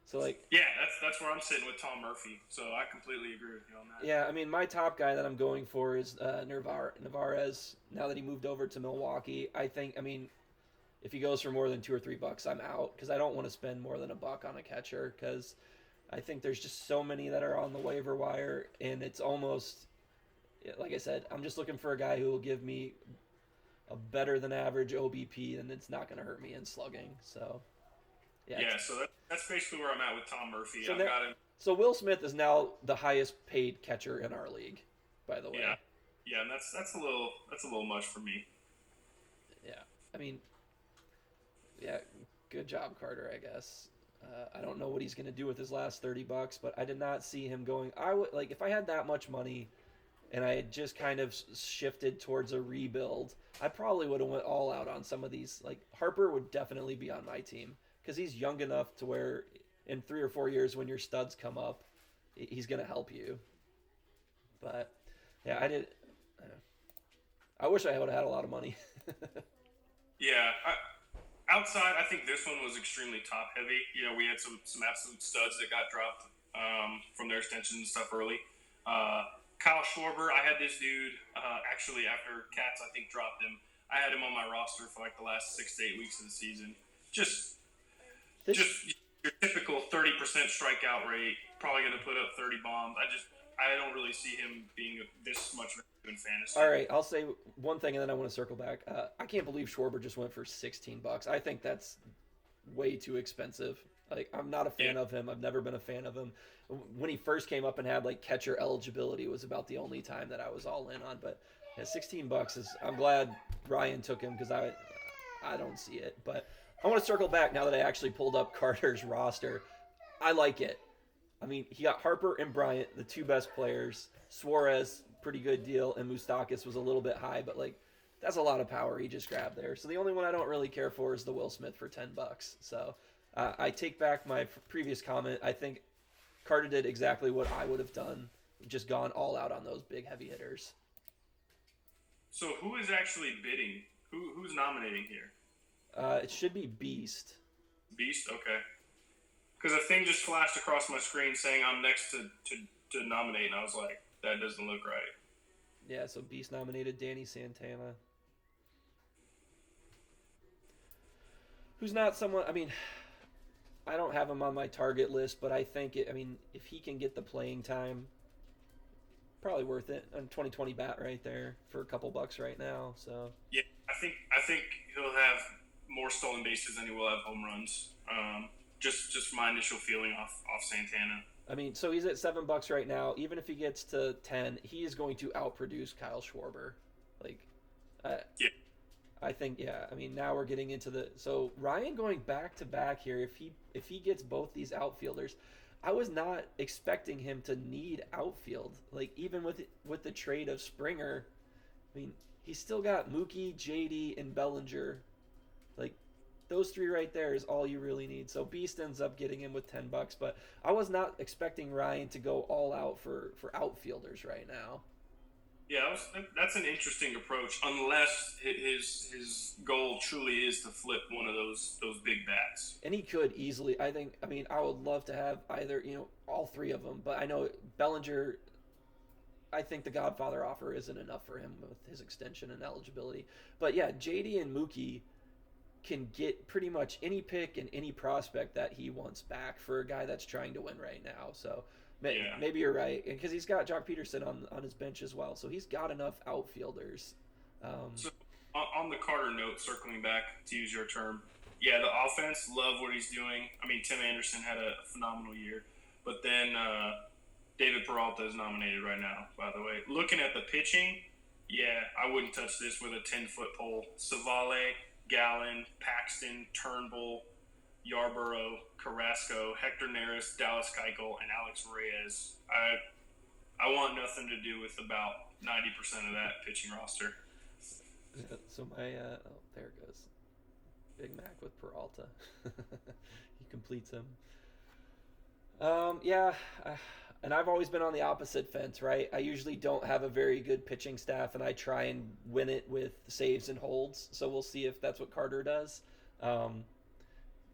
So like, Yeah, that's where I'm sitting with Tom Murphy. So I completely agree with you on that. yeah, I mean, my top guy that I'm going for is Narvaez. Now that he moved over to Milwaukee, I mean, if he goes for more than $2 or $3, I'm out because I don't want to spend more than $1 on a catcher because I think there's just so many that are on the waiver wire, and it's almost like I said, I'm just looking for a guy who will give me a better than average OBP, and it's not going to hurt me in slugging. So yeah, Yeah, so that's basically where I'm at with Tom Murphy. so I've now, got him. so Will Smith is now the highest paid catcher in our league, by the way. Yeah, yeah, and that's a little much for me. Yeah, I mean, yeah, good job, Carter. I guess. I don't know what he's going to do with his last $30, but I did not see him going. I would like if I had that much money, and I had just kind of shifted towards a rebuild. I probably would have went all out on some of these. Like Harper would definitely be on my team because he's young enough to where in 3 or 4 years when your studs come up, he's going to help you. But yeah, I did. I wish I would have had a lot of money. Yeah, outside, I think this one was extremely top heavy. You know, we had some absolute studs that got dropped from their extensions and stuff early. Kyle Schwarber, I had this dude actually after Cats, I think, dropped him. I had him on my roster for like the last 6 to 8 weeks of the season. Just your typical 30% strikeout rate, probably going to put up 30 bombs. I don't really see him being this much value in fantasy. All right, I'll say one thing and then I want to circle back. I can't believe Schwarber just went for $16. I think that's way too expensive. Like I'm not a fan of him. I've never been a fan of him. When he first came up and had like catcher eligibility was about the only time that I was all in on. But yeah, $16 is. I'm glad Ryan took him because I don't see it. But I want to circle back now that I actually pulled up Carter's roster. I like it. I mean, he got Harper and Bryant, the two best players. Suarez, pretty good deal, and Moustakas was a little bit high, but like that's a lot of power he just grabbed there. So the only one I don't really care for is the Will Smith for $10. So I take back my previous comment. I think Carter did exactly what I would have done, just gone all out on those big heavy hitters. So who is actually bidding? Who's nominating here? It should be Beast. Beast? Okay. Because a thing just flashed across my screen saying I'm next to nominate, and I was like, that doesn't look right. Yeah, so Beast nominated Danny Santana. Who's not someone, I mean, I don't have him on my target list, but I think, if he can get the playing time, probably worth it. A 2020 bat right there for a couple bucks right now. So yeah, I think he'll have more stolen bases than he will have home runs. Just my initial feeling off Santana. I mean, so he's at $7 right now. Even if he gets to 10, he is going to outproduce Kyle Schwarber. Like, yeah. I think, yeah. I mean, now we're getting into so Ryan going back to back here. If he gets both these outfielders, I was not expecting him to need outfield. Like even with the trade of Springer, I mean, he's still got Mookie, JD, and Bellinger. Like those three right there is all you really need. So Beast ends up getting him with $10, but I was not expecting Ryan to go all out for outfielders right now. Yeah, that's an interesting approach. Unless his goal truly is to flip one of those big bats, and he could easily. I would love to have either all three of them, but I know Bellinger. I think the Godfather offer isn't enough for him with his extension and eligibility. But yeah, JD and Mookie can get pretty much any pick and any prospect that he wants back for a guy that's trying to win right now. So. Yeah. Maybe you're right, because he's got Jock Peterson on his bench as well, so he's got enough outfielders. So on the Carter note, circling back to use your term, yeah, the offense, love what he's doing. I mean, Tim Anderson had a phenomenal year, but then David Peralta is nominated right now, by the way. Looking at the pitching, yeah, I wouldn't touch this with a 10-foot pole. Savale, Gallen, Paxton, Turnbull, Yarborough, Carrasco, Hector Neris, Dallas Keuchel, and Alex Reyes. I want nothing to do with about 90% of that pitching roster. Yeah, so my oh, there it goes. Big Mac with Peralta. He completes him. Yeah, and I've always been on the opposite fence, right? I usually don't have a very good pitching staff, and I try and win it with saves and holds. So we'll see if that's what Carter does. Um,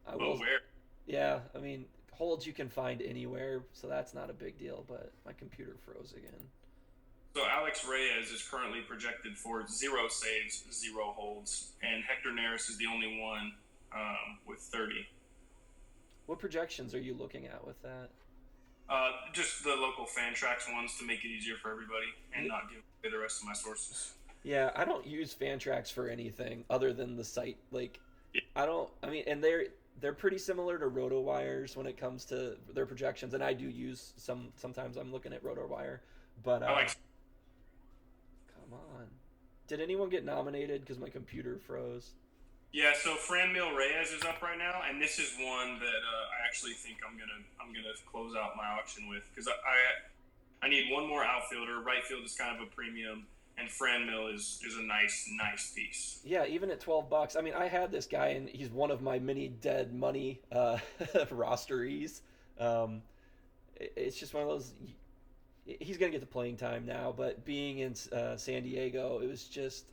I But will. where? Yeah, I mean holds you can find anywhere, so that's not a big deal. But my computer froze again. So Alex Reyes is currently projected for 0 saves, 0 holds, and Hector Neris is the only one with 30. What projections are you looking at with that? Just the local Fantrax ones to make it easier for everybody and Yeah. not give away the rest of my sources. Yeah, I don't use Fantrax for anything other than the site. Like, Yeah, I don't. I mean, and they're pretty similar to RotoWires when it comes to their projections, and I do use some. Sometimes I'm looking at RotoWire, but I like. come on, did anyone get nominated? Because my computer froze. Yeah, so Franmil Reyes is up right now, and this is one that I actually think I'm gonna close out my auction with because I need one more outfielder. Right field is kind of a premium, and Franmil is a nice piece. Yeah, even at $12. I mean, I had this guy, and he's one of my many dead money rosteries. Um, it's just one of those. He's gonna get the playing time now, but being in San Diego, it was just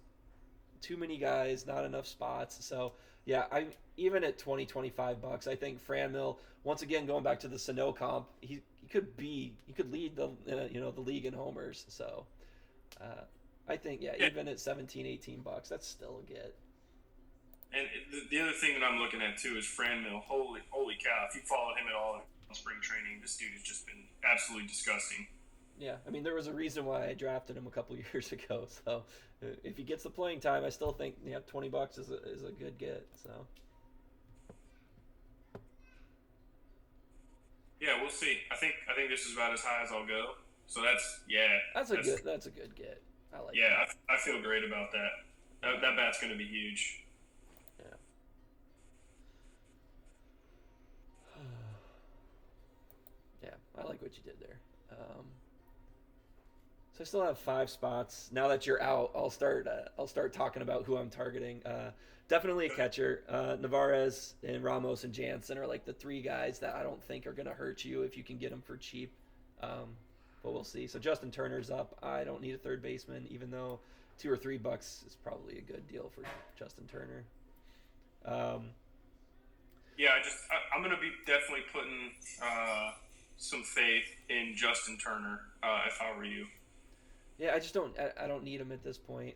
too many guys, not enough spots. So yeah, I even at 25 bucks, I think Franmil once again going back to the Sano comp, he could lead the the league in homers. So I think yeah, Yeah. even at 17, 18 bucks, that's still a get. And the other thing that I'm looking at too is Franmil. Holy cow! If you followed him at all in spring training, this dude has just been absolutely disgusting. Yeah, I mean there was a reason why I drafted him a couple years ago. So if he gets the playing time, I still think yeah, $20 is a good get. So. Yeah, we'll see. I think this is about as high as I'll go. So that's That's a good get. I like yeah. that. I feel great about that. That bat's going to be huge. Yeah. Yeah, I like what you did there. So I still have 5 spots. Now that you're out, I'll start talking about who I'm targeting. Definitely a catcher. Navarez and Ramos and Jansen are like the 3 guys that I don't think are going to hurt you if you can get them for cheap. But we'll see. So Justin Turner's up. I don't need a third baseman, even though $2 or $3 is probably a good deal for Justin Turner. Yeah, I'm going to be definitely putting some faith in Justin Turner if I were you. Yeah, I just don't. I don't need him at this point.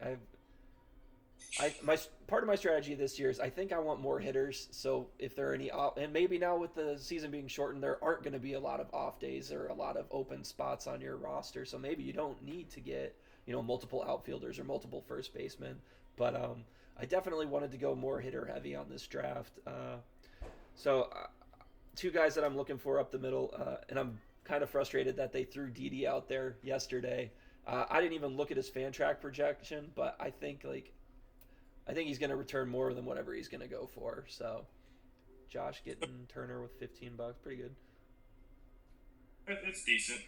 My part of my strategy this year is I think I want more hitters. So if there are any off, and maybe now with the season being shortened, there aren't going to be a lot of off days or a lot of open spots on your roster. So maybe you don't need to get multiple outfielders or multiple first basemen. But I definitely wanted to go more hitter heavy on this draft. So 2 guys that I'm looking for up the middle, and I'm kind of frustrated that they threw Didi out there yesterday. I didn't even look at his Fantrax projection, but I think he's going to return more than whatever he's going to go for. So, Josh getting Turner with $15, pretty good. It's decent.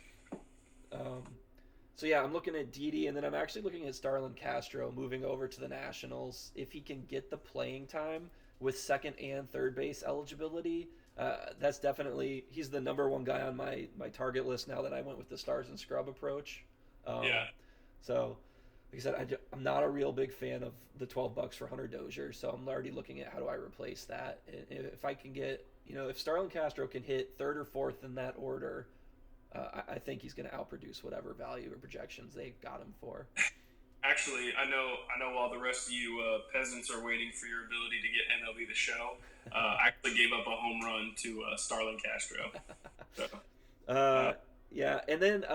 So yeah, I'm looking at Didi, and then I'm actually looking at Starlin Castro moving over to the Nationals. If he can get the playing time with second and third base eligibility, that's definitely he's the number 1 guy on my target list now that I went with the Stars and Scrub approach. Yeah. So, like I said, I'm not a real big fan of the $12 for Hunter Dozier, so I'm already looking at how do I replace that. And if I can get, if Starlin Castro can hit 3rd or 4th in that order, I think he's going to outproduce whatever value or projections they got him for. Actually, I know while the rest of you peasants are waiting for your ability to get MLB The Show, I actually gave up a home run to Starlin Castro. So, yeah, and then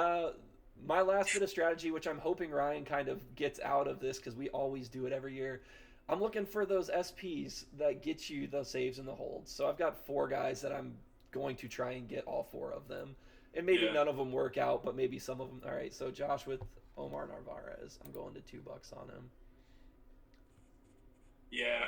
my last bit of strategy, which I'm hoping Ryan kind of gets out of this because we always do it every year, I'm looking for those SPs that get you the saves and the holds. So I've got 4 guys that I'm going to try and get all 4 of them. And maybe none of them work out, but maybe some of them. All right, so Josh with Omar Narvaez. I'm going to $2 on him. Yeah,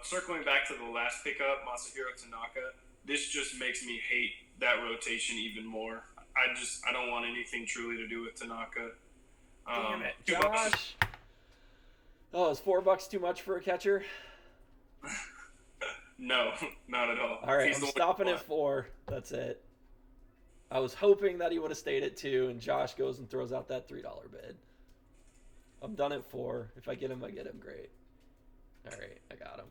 circling back to the last pickup, Masahiro Tanaka, this just makes me hate that rotation even more. I don't want anything truly to do with Tanaka. Damn it, $2. Josh. Oh, is $4 too much for a catcher? No, not at all. All right, He's I'm the one stopping you at want. 4. That's it. I was hoping that he would have stayed at 2, and Josh goes and throws out that $3 bid. I'm done at 4. If I get him, I get him. Great. All right, I got him.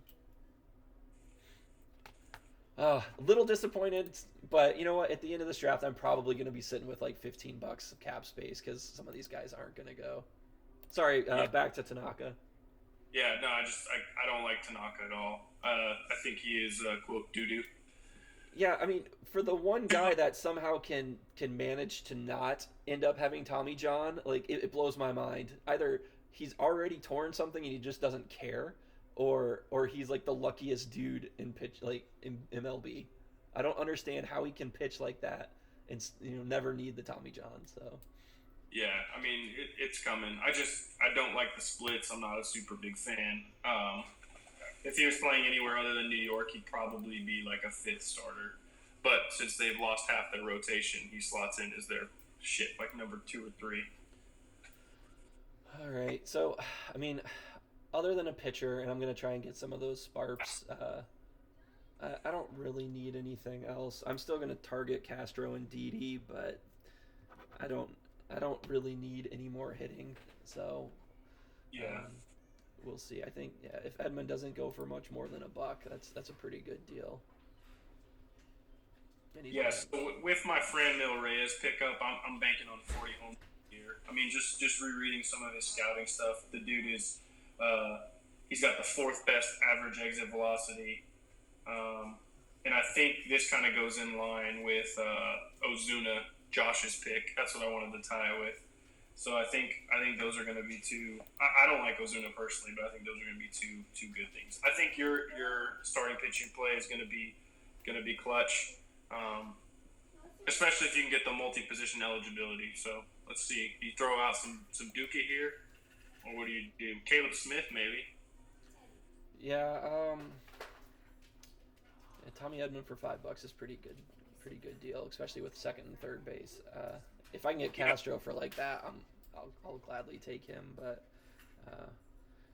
A little disappointed, but you know what? At the end of this draft, I'm probably going to be sitting with like $15 of cap space because some of these guys aren't going to go. Sorry, Yeah. back to Tanaka. Yeah, no, I don't like Tanaka at all. I think he is quote doo doo. Yeah, I mean, for the one guy that somehow can manage to not end up having Tommy John, like it blows my mind. Either he's already torn something and he just doesn't care, or he's like the luckiest dude in pitch like in MLB. I don't understand how he can pitch like that and never need the Tommy John. So Yeah, I mean it's coming. I don't like the splits. I'm not a super big fan. If he was playing anywhere other than New York, he'd probably be like a fifth starter. But since they've lost half their rotation, he slots in as their like number 2 or 3. all right, so I mean, other than a pitcher, and I'm gonna try and get some of those sparks. I don't really need anything else. I'm still gonna target Castro and Didi, but I don't I don't really need any more hitting. So Yeah. we'll see. I think if Edmund doesn't go for much more than $1, that's a pretty good deal. And Yes. So with my friend Mil Reyes pickup, I'm banking on 40 home here. I mean, just rereading some of his scouting stuff, the dude is he's got the 4th best average exit velocity, and I think this kind of goes in line with Ozuna, Josh's pick. That's what I wanted to tie it with. So I think those are going to be two. I don't like Ozuna personally, but I think those are going to be two good things. I think your starting pitching play is going to be clutch. Especially if you can get the multi-position eligibility. So let's see. You throw out some Duka here, or what do you do? Caleb Smith, maybe. Yeah, Tommy Edmund for $5 is pretty good deal, especially with second and third base. If I can get Castro for like that, I'll gladly take him. But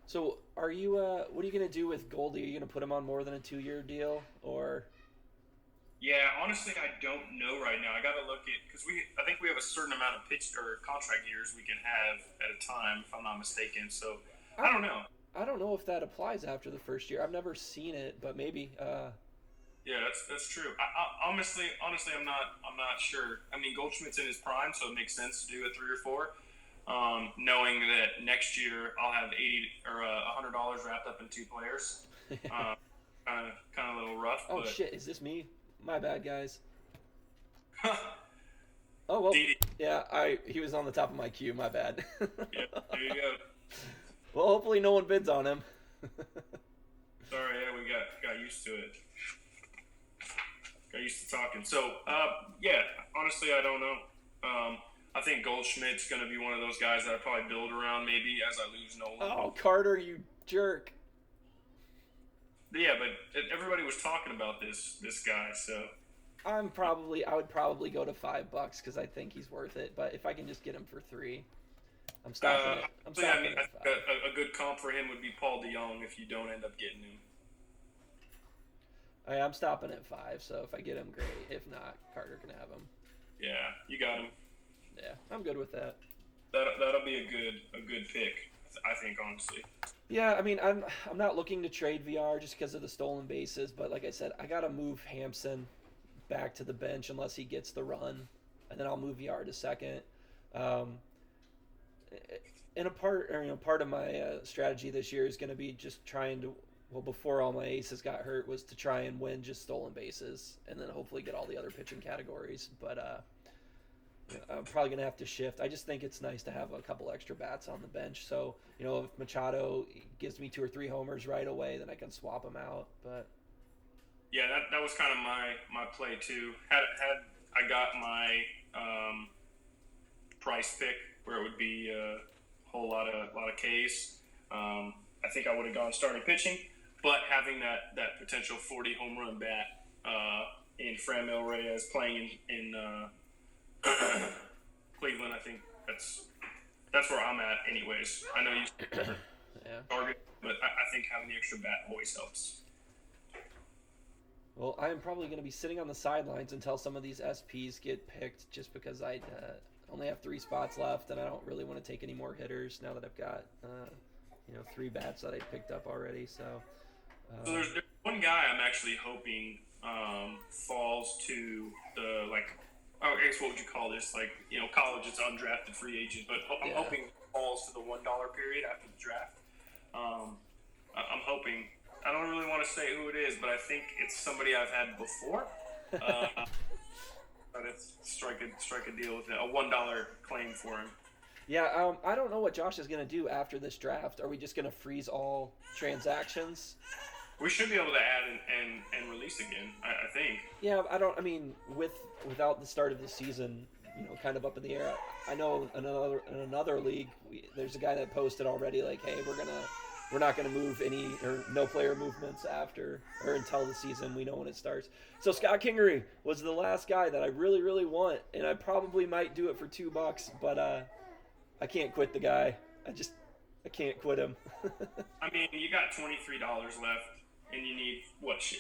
so are you? What are you gonna do with Goldie? Are you gonna put him on more than a 2-year deal, or? Yeah, honestly, I don't know right now. I got to look at because I think we have a certain amount of pitch or contract years we can have at a time, if I'm not mistaken. So I don't know. I don't know if that applies after the first year. I've never seen it, but maybe. Yeah, that's true. I honestly, I'm not sure. I mean, Goldschmidt's in his prime, so it makes sense to do a 3 or 4. Knowing that next year I'll have $80 or $100 wrapped up in 2 players, kind of a little rough. Oh but... shit! Is this me? My bad, guys. Oh well. Didi. Yeah, he was on the top of my queue. My bad. Yeah, there you go. Well, hopefully no one bids on him. Sorry, yeah, we got used to it. Got used to talking. So, yeah, honestly, I don't know. I think Goldschmidt's going to be one of those guys that I probably build around maybe as I lose Nolan. Oh, Carter, you jerk. Yeah, but everybody was talking about this guy, so. I would probably go to $5 because I think he's worth it. But if I can just get him for 3, I'm stopping it. I'm stopping it. I think a good comp for him would be Paul DeYoung if you don't end up getting him. I'm stopping at 5, so if I get him, great. If not, Carter can have him. Yeah, you got him. Yeah, I'm good with that. That'll be a good pick, I think, honestly. Yeah, I mean, I'm not looking to trade VR just because of the stolen bases, but like I said, I gotta move Hampson back to the bench unless he gets the run, and then I'll move VR to second. And part of my strategy this year is going to be just trying to, well, before all my aces got hurt, was to try and win just stolen bases, and then hopefully get all the other pitching categories. But I'm probably going to have to shift. I just think it's nice to have a couple extra bats on the bench. So, if Machado gives me 2 or 3 homers right away, then I can swap him out. But yeah, that was kind of my play too. Had I got my price pick where it would be a whole lot of Ks, I think I would have gone starting pitching. but having that potential 40 home run bat in Franmil Reyes playing in Cleveland, I think that's where I'm at. Anyways, I know you target, but I think having the extra bat always helps. Well, I am probably going to be sitting on the sidelines until some of these SPs get picked, just because I only have 3 spots left, and I don't really want to take any more hitters now that I've got 3 bats that I picked up already. So there's one guy I'm actually hoping falls to the I guess what would you call this? College, it's undrafted free agent, but I'm hoping falls to the $1 period after the draft. I'm hoping. I don't really want to say who it is, but I think it's somebody I've had before. But it's strike a deal with it. A $1 claim for him. Yeah, I don't know what Josh is going to do after this draft. Are we just going to freeze all transactions? We should be able to add and release again, I think. Yeah, without the start of the season, kind of up in the air. I know in another league, there's a guy that posted already like, hey, we're not going to move any or no player movements after or until the season. We know when it starts. So Scott Kingery was the last guy that I really, really want, and I probably might do it for $2, but I can't quit the guy. I can't quit him. I mean, you got $23 left, and you need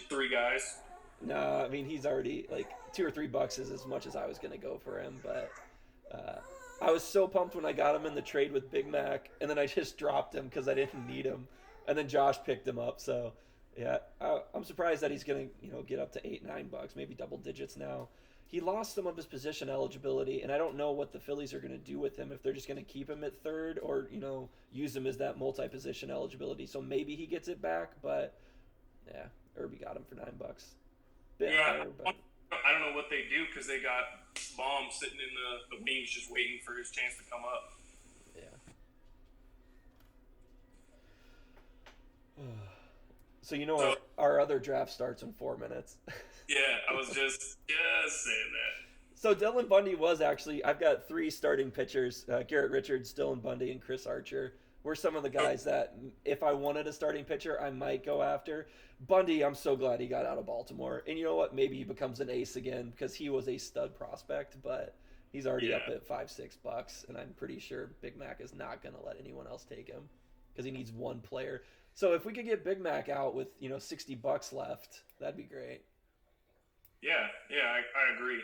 3 guys? No, I mean he's already like $2 or $3 is as much as I was going to go for him, but I was so pumped when I got him in the trade with Big Mac, and then I just dropped him because I didn't need him, and then Josh picked him up. So yeah, I'm surprised that he's going to get up to $8, $9, maybe double digits now. He lost some of his position eligibility, and I don't know what the Phillies are going to do with him, if they're just going to keep him at third or use him as that multi-position eligibility. So maybe he gets it back, but yeah, Irby got him for $9. Higher, but I don't know what they do because they got Baum sitting in the wings just waiting for his chance to come up. Yeah. So our other draft starts in 4 minutes. Yeah, I was just saying that. So Dylan Bundy was actually, I've got 3 starting pitchers, Garrett Richards, Dylan Bundy, and Chris Archer. Were some of the guys that if I wanted a starting pitcher, I might go after. Bundy, I'm so glad he got out of Baltimore. And you know what? Maybe he becomes an ace again because he was a stud prospect, but he's already up at $5, $6, and I'm pretty sure Big Mac is not going to let anyone else take him because he needs one player. So if we could get Big Mac out with, $60 left, that'd be great. Yeah, I agree.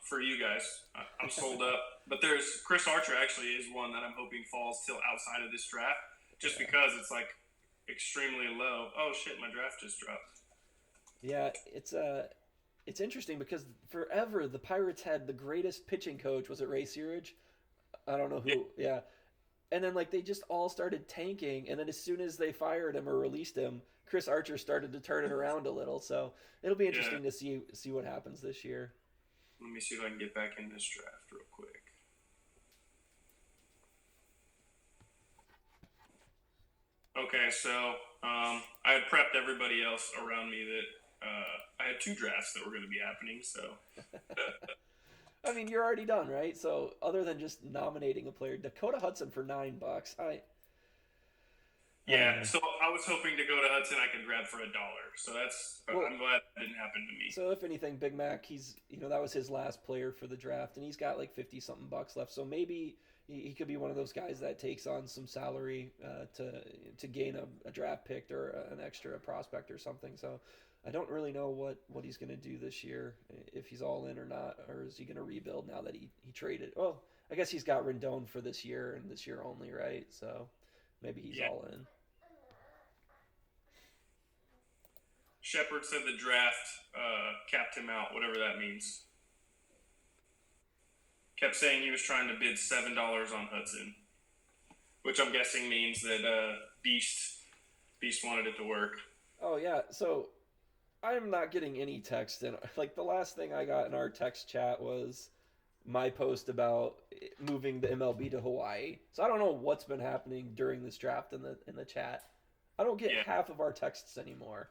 For you guys, I'm sold up. But there's Chris Archer actually is one that I'm hoping falls till outside of this draft, just because it's extremely low. Oh shit, my draft just dropped. Yeah, it's interesting because forever the Pirates had the greatest pitching coach. Was it Ray Searage? I don't know who. Yeah. And then they just all started tanking, and then as soon as they fired him or released him, Chris Archer started to turn it around a little. So it'll be interesting to see what happens this year. Let me see if I can get back in this draft real quick. Okay, so I had prepped everybody else around me that I had 2 drafts that were going to be happening. So, I mean, you're already done, right? So, other than just nominating a player, Dakota Hudson for $9. Yeah, so I was hoping to go to Hudson. I could grab for $1. So I'm glad that didn't happen to me. So if anything, Big Mac, he's that was his last player for the draft, and he's got 50-something bucks left. So maybe he could be one of those guys that takes on some salary to gain a draft pick or an extra prospect or something. So I don't really know what he's going to do this year, if he's all in or not, or is he going to rebuild now that he traded? Well, I guess he's got Rendon for this year and this year only, right? So maybe he's all in. Shepard said the draft capped him out, whatever that means. Kept saying he was trying to bid $7 on Hudson, which I'm guessing means that Beast wanted it to work. Oh, yeah. So I'm not getting any text. And the last thing I got in our text chat was my post about moving the MLB to Hawaii. So I don't know what's been happening during this draft in the chat. I don't get half of our texts anymore.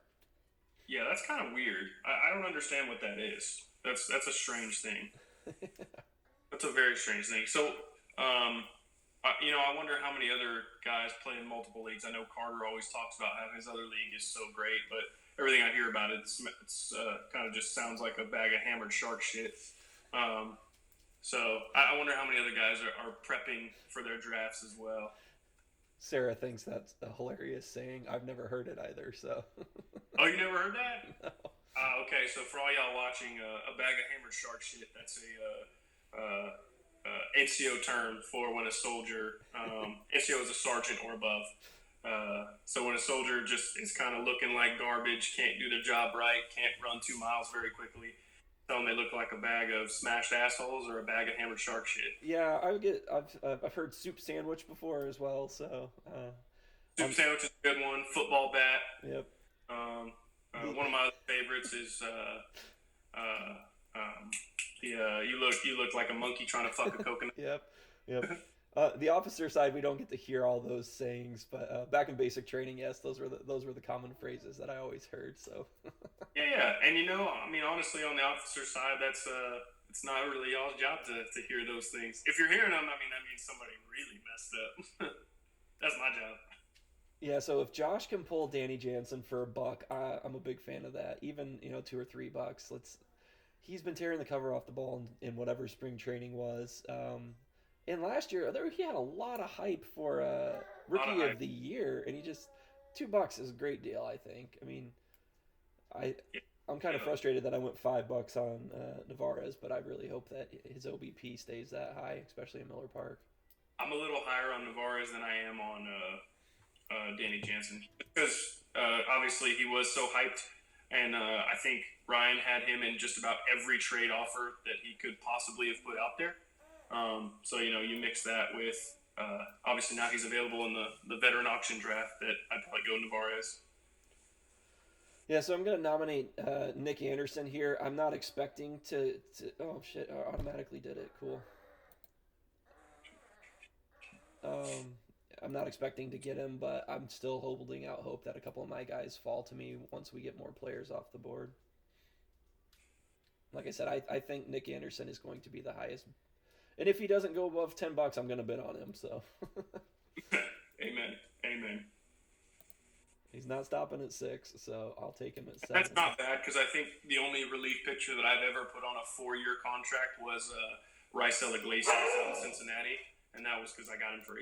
Yeah, that's kind of weird. I don't understand what that is. That's a strange thing. That's a very strange thing. So, I wonder how many other guys play in multiple leagues. I know Carter always talks about how his other league is so great, but everything I hear about it's kind of just sounds like a bag of hammered shark shit. Um, so I wonder how many other guys are prepping for their drafts as well. Sarah thinks that's a hilarious saying. I've never heard it either, so. Oh, you never heard that? No. Okay, so for all y'all watching, a bag of hammered shark shit, that's NCO term for when a soldier, NCO is a sergeant or above. So when a soldier just is kind of looking like garbage, can't do their job right, can't run 2 miles very quickly, tell them they look like a bag of smashed assholes or a bag of hammered shark shit. Yeah, I've heard soup sandwich before as well, so Soup sandwich is a good one. Football bat. yep. Um, one of my other favorites is you look like a monkey trying to fuck a coconut. Yep, yep. The officer side, we don't get to hear all those sayings, but back in basic training, yes, those were the common phrases that I always heard. So. Yeah, and I mean, honestly, on the officer side, that's it's not really y'all's job to hear those things. If you're hearing them, I mean, that means somebody really messed up. That's my job. Yeah, so if Josh can pull Danny Jansen for $1, I'm a big fan of that. Even $2 or $3. He's been tearing the cover off the ball in whatever spring training was. And last year he had a lot of hype for rookie of the year, and he just $2 is a great deal. I think. I mean, I'm kind of frustrated that I went $5 on Navarez, but I really hope that his OBP stays that high, especially in Miller Park. I'm a little higher on Navarez than I am on Danny Jansen because obviously he was so hyped, and I think Ryan had him in just about every trade offer that he could possibly have put out there. So you mix that with obviously now he's available in the veteran auction draft that I'd probably go Navarez. Yeah, so I'm going to nominate Nick Anderson here. I'm not expecting to. Oh, shit. I automatically did it. Cool. I'm not expecting to get him, but I'm still holding out hope that a couple of my guys fall to me once we get more players off the board. Like I said, I think Nick Anderson is going to be the highest. And if he doesn't go above $10, I'm going to bid on him, so. Amen. Amen. He's not stopping at 6, so I'll take him at 7. That's not bad because I think the only relief pitcher that I've ever put on a 4-year contract was Raisel Iglesias out in Cincinnati, and that was because I got him for $8.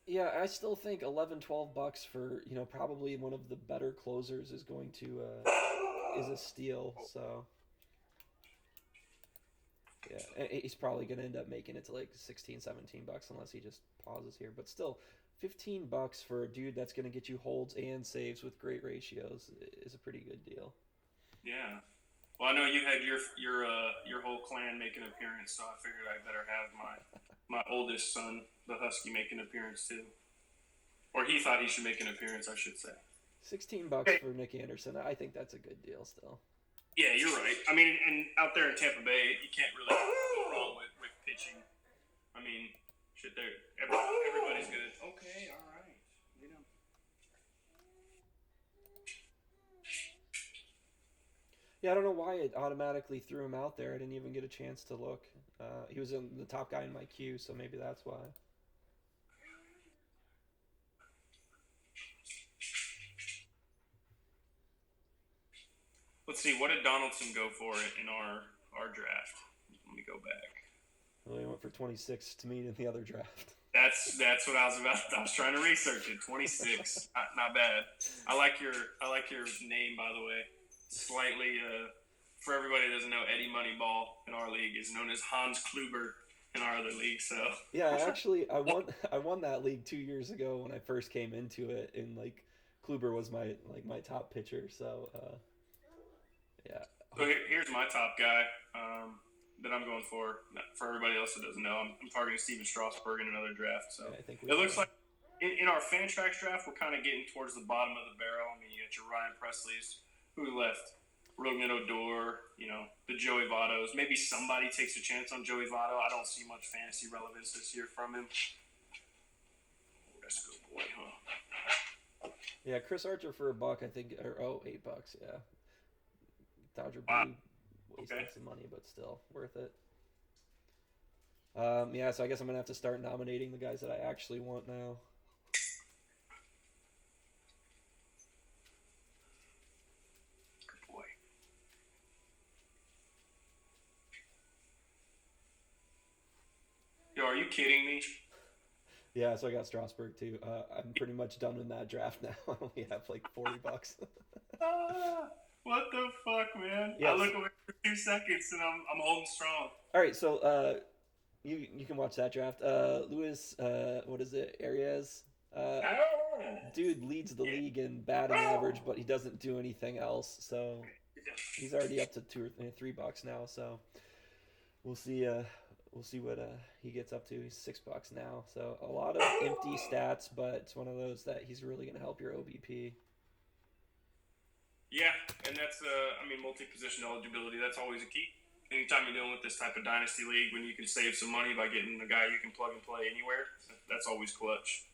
Yeah, I still think $11-12 for probably one of the better closers is going to is a steal. So yeah, he's probably going to end up making it to like $16-17 unless he just pauses here. But still, $15 for a dude that's going to get you holds and saves with great ratios is a pretty good deal. Yeah. Well, I know you had your whole clan make an appearance, so I figured I better have my oldest son, the Husky, make an appearance too. Or he thought he should make an appearance, I should say. $16 for Nick Anderson. I think that's a good deal still. Yeah, you're right. I mean, and out there in Tampa Bay, you can't really go wrong with pitching. I mean, shit, everybody's good. Okay, all right. Yeah, I don't know why it automatically threw him out there. I didn't even get a chance to look. He was in the top guy in my queue, so maybe that's why. Let's see, what did Donaldson go for in our draft? Let me go back. Well, he went for 26 to me in the other draft. That's what I was about. I was trying to research it. 26, not bad. I like your name, by the way. Slightly, for everybody that doesn't know, Eddie Moneyball in our league is known as Hans Kluber in our other league. So yeah, actually, I won that league 2 years ago when I first came into it, and like Kluber was my top pitcher. So yeah. So here's my top guy that I'm going for. For everybody else that doesn't know, I'm targeting Steven Strasburg in another draft. So yeah, I think it looks like in our Fantrax draft, we're kind of getting towards the bottom of the barrel. I mean, you got your Ryan Presley's. Who left? Rognan Odor, the Joey Vottos. Maybe somebody takes a chance on Joey Votto. I don't see much fantasy relevance this year from him. That's a good boy, huh? Yeah, Chris Archer for $1, I think, or $8, yeah. Dodger Blue wasting some money, but still worth it. Yeah, so I guess I'm gonna have to start nominating the guys that I actually want now. Good boy. Yo, are you kidding me? Yeah, so I got Strasburg too. I'm pretty much done in that draft now. I only have like $40. Ah, what the fuck, man? I Yes. look away for 2 seconds and I'm holding strong. All right, so you can watch that draft. Luis, what is it? Arias. Uh, Dude leads the league in batting average, but he doesn't do anything else. So he's already up to $2 or $3 now. So we'll see. We'll see what he gets up to. He's $6 now. So a lot of empty stats, but it's one of those that he's really going to help your OBP. Yeah, and that's I mean, multi-position eligibility. That's always a key. Anytime you're dealing with this type of dynasty league, when you can save some money by getting a guy you can plug and play anywhere, that's always clutch.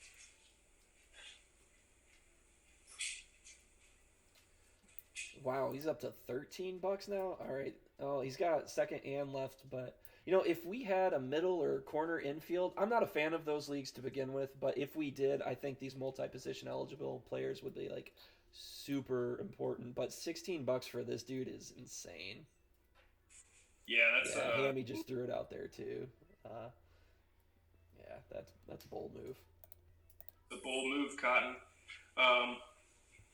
Wow, he's up to $13 now. All right. Oh, he's got second and left, but if we had a middle or corner infield, I'm not a fan of those leagues to begin with, but if we did, I think these multi-position eligible players would be like super important. But $16 for this dude is insane. Yeah, that's Yeah, Hammy just threw it out there too. Uh, yeah, that's a bold move. the bold move, Cotton. Um,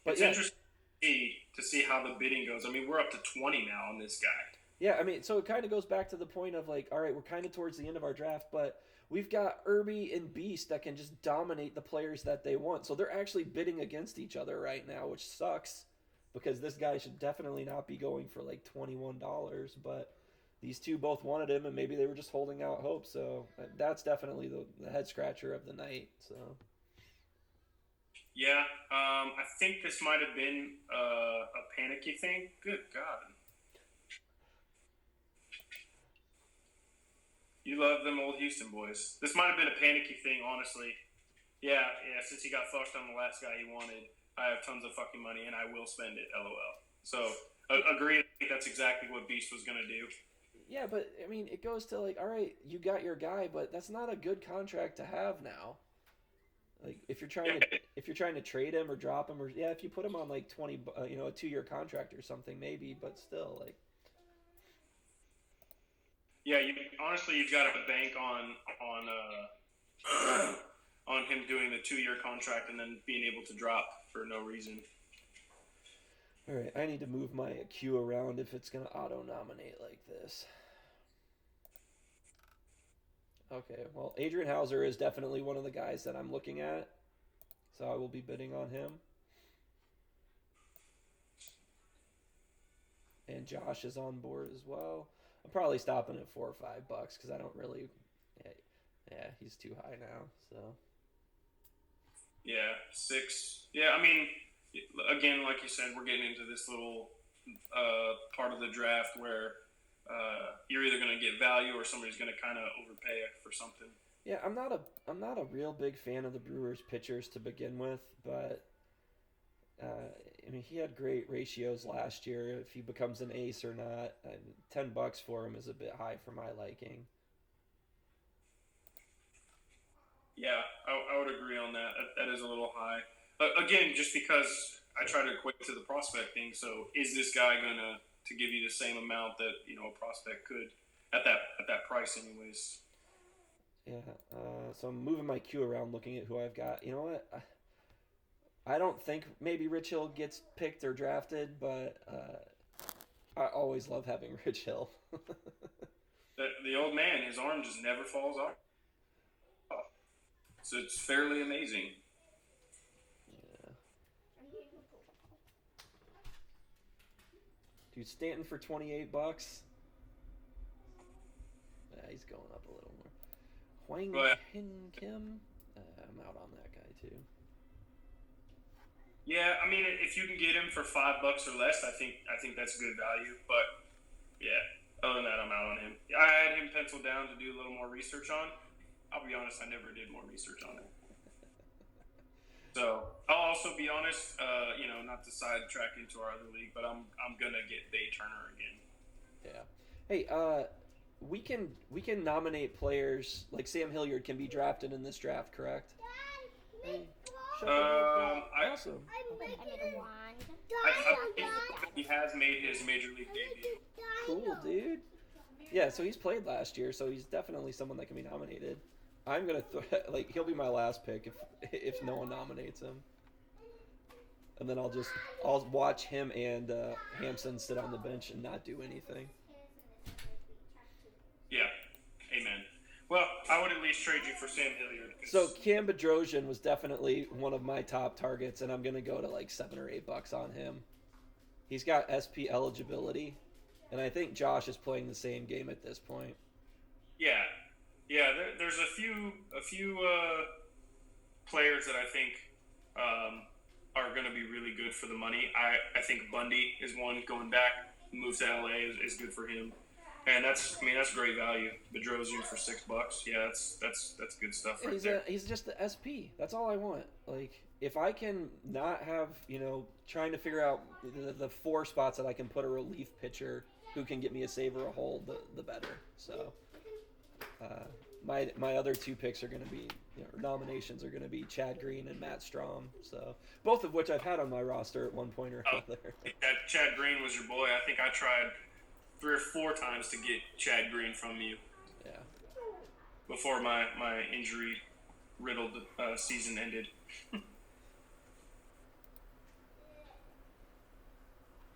But it's yeah, interesting to see how the bidding goes. I mean, we're up to 20 now on this guy. yeah, I mean, so it kind of goes back to the point of like, all right, we're kind of towards the end of our draft, but we've got Irby and Beast that can just dominate the players that they want. So they're actually bidding against each other right now, which sucks because this guy should definitely not be going for like $21, but these two both wanted him and maybe they were just holding out hope. So that's definitely the head scratcher of the night. So Yeah, I think this might have been a panicky thing. Good God. You love them old Houston boys. This might have been a panicky thing, honestly. Yeah, since he got fucked on the last guy he wanted, I have tons of fucking money and I will spend it, lol. So, agreed. I think that's exactly what Beast was going to do. yeah, but I mean, it goes to like, all right, you got your guy, but that's not a good contract to have now. Like if you're trying to trade him or drop him or yeah, if you put him on like 20, a 2 year contract or something maybe, but still like Yeah, honestly, you've got to bank on him doing the 2 year contract and then being able to drop for no reason. all right, I need to move my queue around if it's gonna auto nominate like this. Okay, well, Adrian Hauser is definitely one of the guys that I'm looking at, so I will be bidding on him. And Josh is on board as well. I'm probably stopping at $4 or $5 because I don't really. Yeah, yeah, he's too high now. So. Yeah, 6. Yeah, I mean, again, like you said, we're getting into this little part of the draft where you're either going to get value or somebody's going to kind of overpay for something. Yeah, I'm not a real big fan of the Brewers pitchers to begin with, but I mean he had great ratios last year. If he becomes an ace or not, $10 for him is a bit high for my liking. Yeah, I would agree on that. That is a little high. Again, just because I try to equate to the prospect thing. So, is this guy gonna to give you the same amount that a prospect could at that price, anyways? Yeah, so I'm moving my queue around, looking at who I've got. You know what? I don't think maybe Rich Hill gets picked or drafted, but I always love having Rich Hill. The old man, his arm just never falls off. So it's fairly amazing. Yeah. Dude, Stanton for $28. Yeah, he's going up a little more. Huang Hin Kim. I'm out on that guy too. Yeah, I mean, if you can get him for $5 or less, I think that's good value. But yeah, other than that, I'm out on him. I had him penciled down to do a little more research on. I'll be honest, I never did more research on it. So I'll also be honest, not to sidetrack into our other league, but I'm gonna get Bay Turner again. Yeah. Hey, we can nominate players like Sam Hilliard can be drafted in this draft, correct? Hey, shut the awesome. I made a wand. I think he has made his major league debut. Cool, dude. Yeah, so he's played last year, so he's definitely someone that can be nominated. I'm gonna like he'll be my last pick if no one nominates him, and then I'll watch him and Hampson sit on the bench and not do anything. Yeah, amen. Well, I would at least trade you for Sam Hilliard. So Cam Bedrosian was definitely one of my top targets, and I'm gonna go to like $7 or $8 on him. He's got SP eligibility, and I think Josh is playing the same game at this point. Yeah. There's a few players that I think are going to be really good for the money. I think Bundy is one going back. Move to LA is good for him, and that's great value. Bedrosian for $6. Yeah, that's good stuff right there. He's just the SP. That's all I want. Like if I can not have trying to figure out the 4 spots that I can put a relief pitcher who can get me a save or a hold, the better. So. My other 2 picks are going to be nominations are going to be Chad Green and Matt Strom. So both of which I've had on my roster at one point or another. Chad Green was your boy. I think I tried 3 or 4 times to get Chad Green from you. Yeah. Before my injury riddled season ended.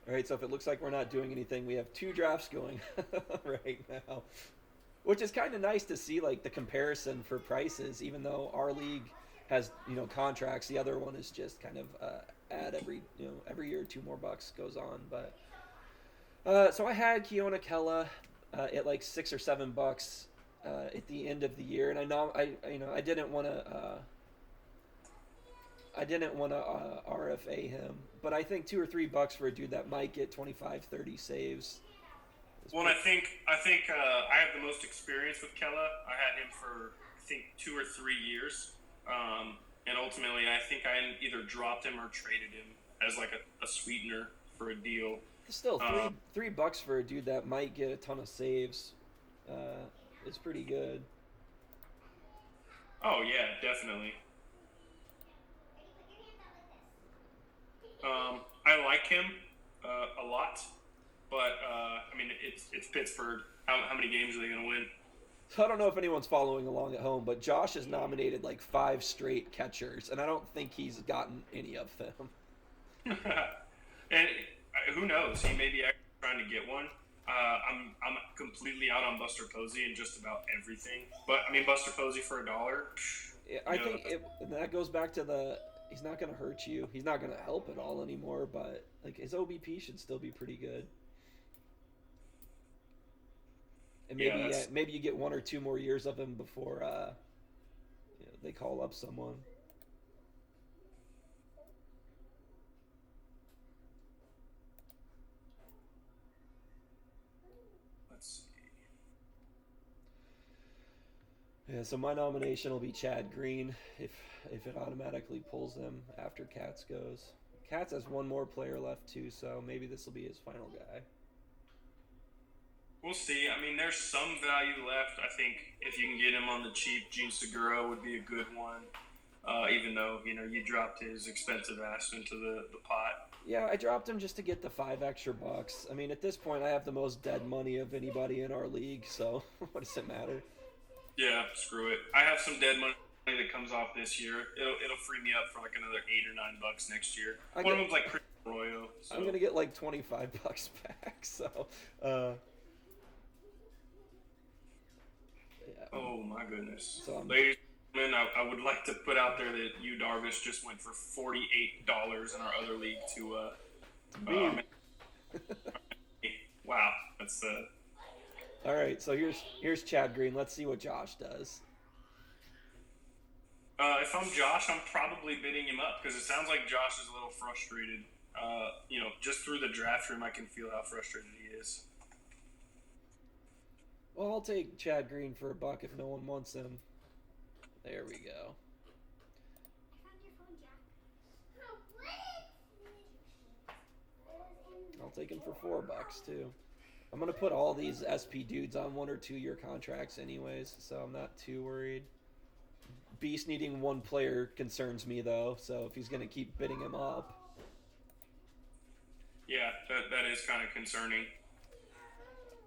All right. So if it looks like we're not doing anything, we have 2 drafts going right now. Which is kind of nice to see, like the comparison for prices. Even though our league has contracts, the other one is just kind of add every year $2 more goes on. But so I had Keona Kella at like $6 or $7 at the end of the year, and I didn't want to RFA him, but I think $2 or $3 for a dude that might get 25, 30 saves. Well, and I think I have the most experience with Kella. I had him for 2 or 3 years, and ultimately I think I either dropped him or traded him as like a sweetener for a deal. Still, $3 for a dude that might get a ton of saves is pretty good. Oh yeah, definitely. I like him a lot. But, it's Pittsburgh. How many games are they going to win? So I don't know if anyone's following along at home, but Josh has nominated like 5 straight catchers, and I don't think he's gotten any of them. And who knows? He may be actually trying to get one. I'm completely out on Buster Posey and just about everything. But, Buster Posey for $1. I think that goes back to he's not going to hurt you. He's not going to help at all anymore, but like his OBP should still be pretty good. And maybe you get 1 or 2 more years of him before they call up someone. Let's see. Yeah, so my nomination will be Chad Green if it automatically pulls him after Katz goes. Katz has 1 more player left too, so maybe this will be his final guy. We'll see. There's some value left. I think if you can get him on the cheap, Gene Segura would be a good one. Even though, you dropped his expensive ass into the pot. Yeah, I dropped him just to get the $5 extra. At this point, I have the most dead money of anybody in our league, so what does it matter? Yeah, screw it. I have some dead money that comes off this year. It'll free me up for like another $8 or $9 next year. One of them's like Chris Arroyo. So. I'm gonna get like $25 back. So. Yeah. Oh my goodness. So ladies and gentlemen, I would like to put out there that Yu Darvish just went for $48 in our other league to. Wow, that's All right, so here's Chad Green. Let's see what Josh does. If I'm Josh, I'm probably bidding him up because it sounds like Josh is a little frustrated. Just through the draft room, I can feel how frustrated he is. Well, I'll take Chad Green for $1 if no one wants him. There we go. I'll take him for $4 too. I'm gonna put all these SP dudes on 1 or 2 year contracts anyways, so I'm not too worried. Beast needing one player concerns me though, so if he's gonna keep bidding him up. Yeah, that is kind of concerning.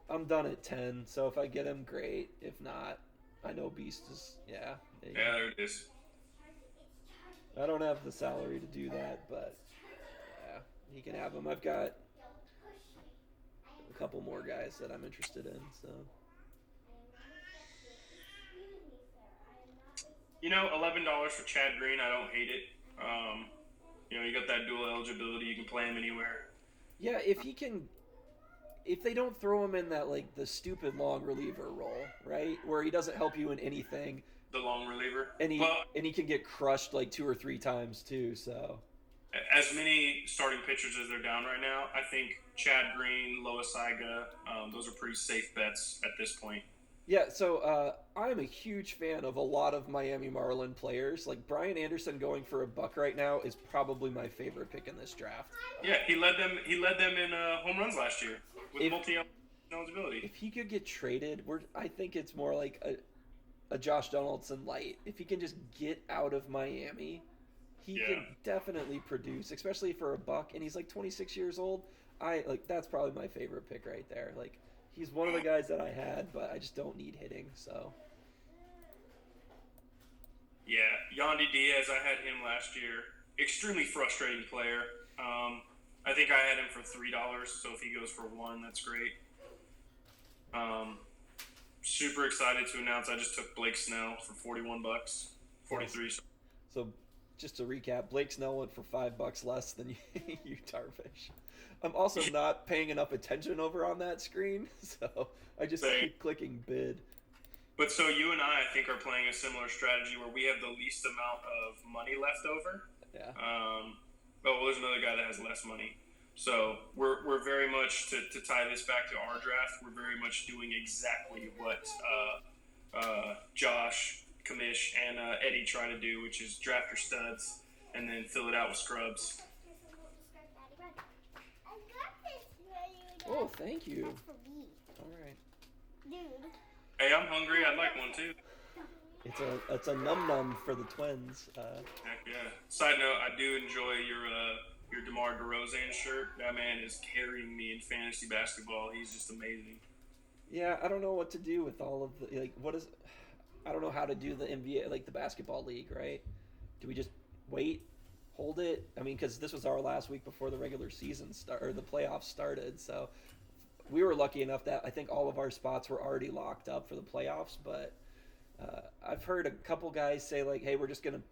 I'm done at 10, so if I get him, great. If not, I know Beast is, yeah. Yeah, there it is. I don't have the salary to do that, but yeah, he can have him. I've got a couple more guys that I'm interested in, so. $11 for Chad Green, I don't hate it. You got that dual eligibility. You can play him anywhere. Yeah, if they don't throw him in that like the stupid long reliever role, right, where he doesn't help you in anything, The long reliever. and he can get crushed like 2 or 3 times too. So as many starting pitchers as they're down right now, I think Chad Green, Loisaga, those are pretty safe bets at this point. yeah, so I'm a huge fan of a lot of Miami Marlin players. Like Brian Anderson going for $1 right now is probably my favorite pick in this draft. Yeah, he led them in home runs last year with multi eligibility. If he could get traded, I think it's more like a Josh Donaldson light. If he can just get out of Miami, he can definitely produce, especially for $1. And he's like 26 years old. That's probably my favorite pick right there. Like he's one of the guys that I had, but I just don't need hitting. So Yeah, Yandy Diaz, I had him last year. Extremely frustrating player. I think I had him for $3, so if he goes for $1, that's great. Super excited to announce I just took Blake Snell for $41, 43. So just to recap, Blake Snell went for $5 less than you, Tarfish. I'm also not paying enough attention over on that screen, so I just keep clicking bid. But so you and I think, are playing a similar strategy where we have the least amount of money left over. Yeah. Well, there's another guy that has less money. So we're very much, to tie this back to our draft, we're very much doing exactly what Josh, Kamish, and Eddie try to do, which is draft your studs and then fill it out with scrubs. Oh, thank you. That's for me. All right. Dude. Hey, I'm hungry. I'd like one too. It's a num num for the Twins. Heck yeah. Side note, I do enjoy your DeMar DeRozan shirt. That man is carrying me in fantasy basketball. He's just amazing. Yeah, I don't know what to do with all of the I don't know how to do the NBA, like the basketball league, right? Do we just wait, hold it? I mean, because this was our last week before the regular season or the playoffs started, so we were lucky enough that I think all of our spots were already locked up for the playoffs. But I've heard a couple guys say like, "Hey, we're just gonna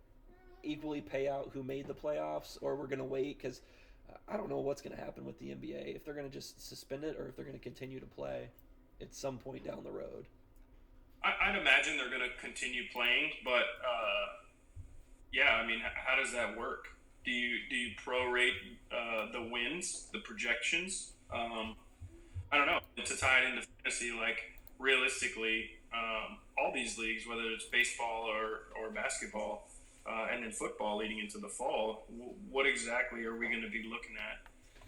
equally pay out who made the playoffs, or we're gonna wait," because I don't know what's gonna happen with the NBA, if they're gonna just suspend it or if they're gonna continue to play at some point down the road. I'd imagine they're going to continue playing, but yeah, I mean, how does that work? Do you prorate the wins, the projections? I don't know. To tie it into fantasy, like realistically, all these leagues, whether it's baseball or basketball, and then football leading into the fall, what exactly are we going to be looking at?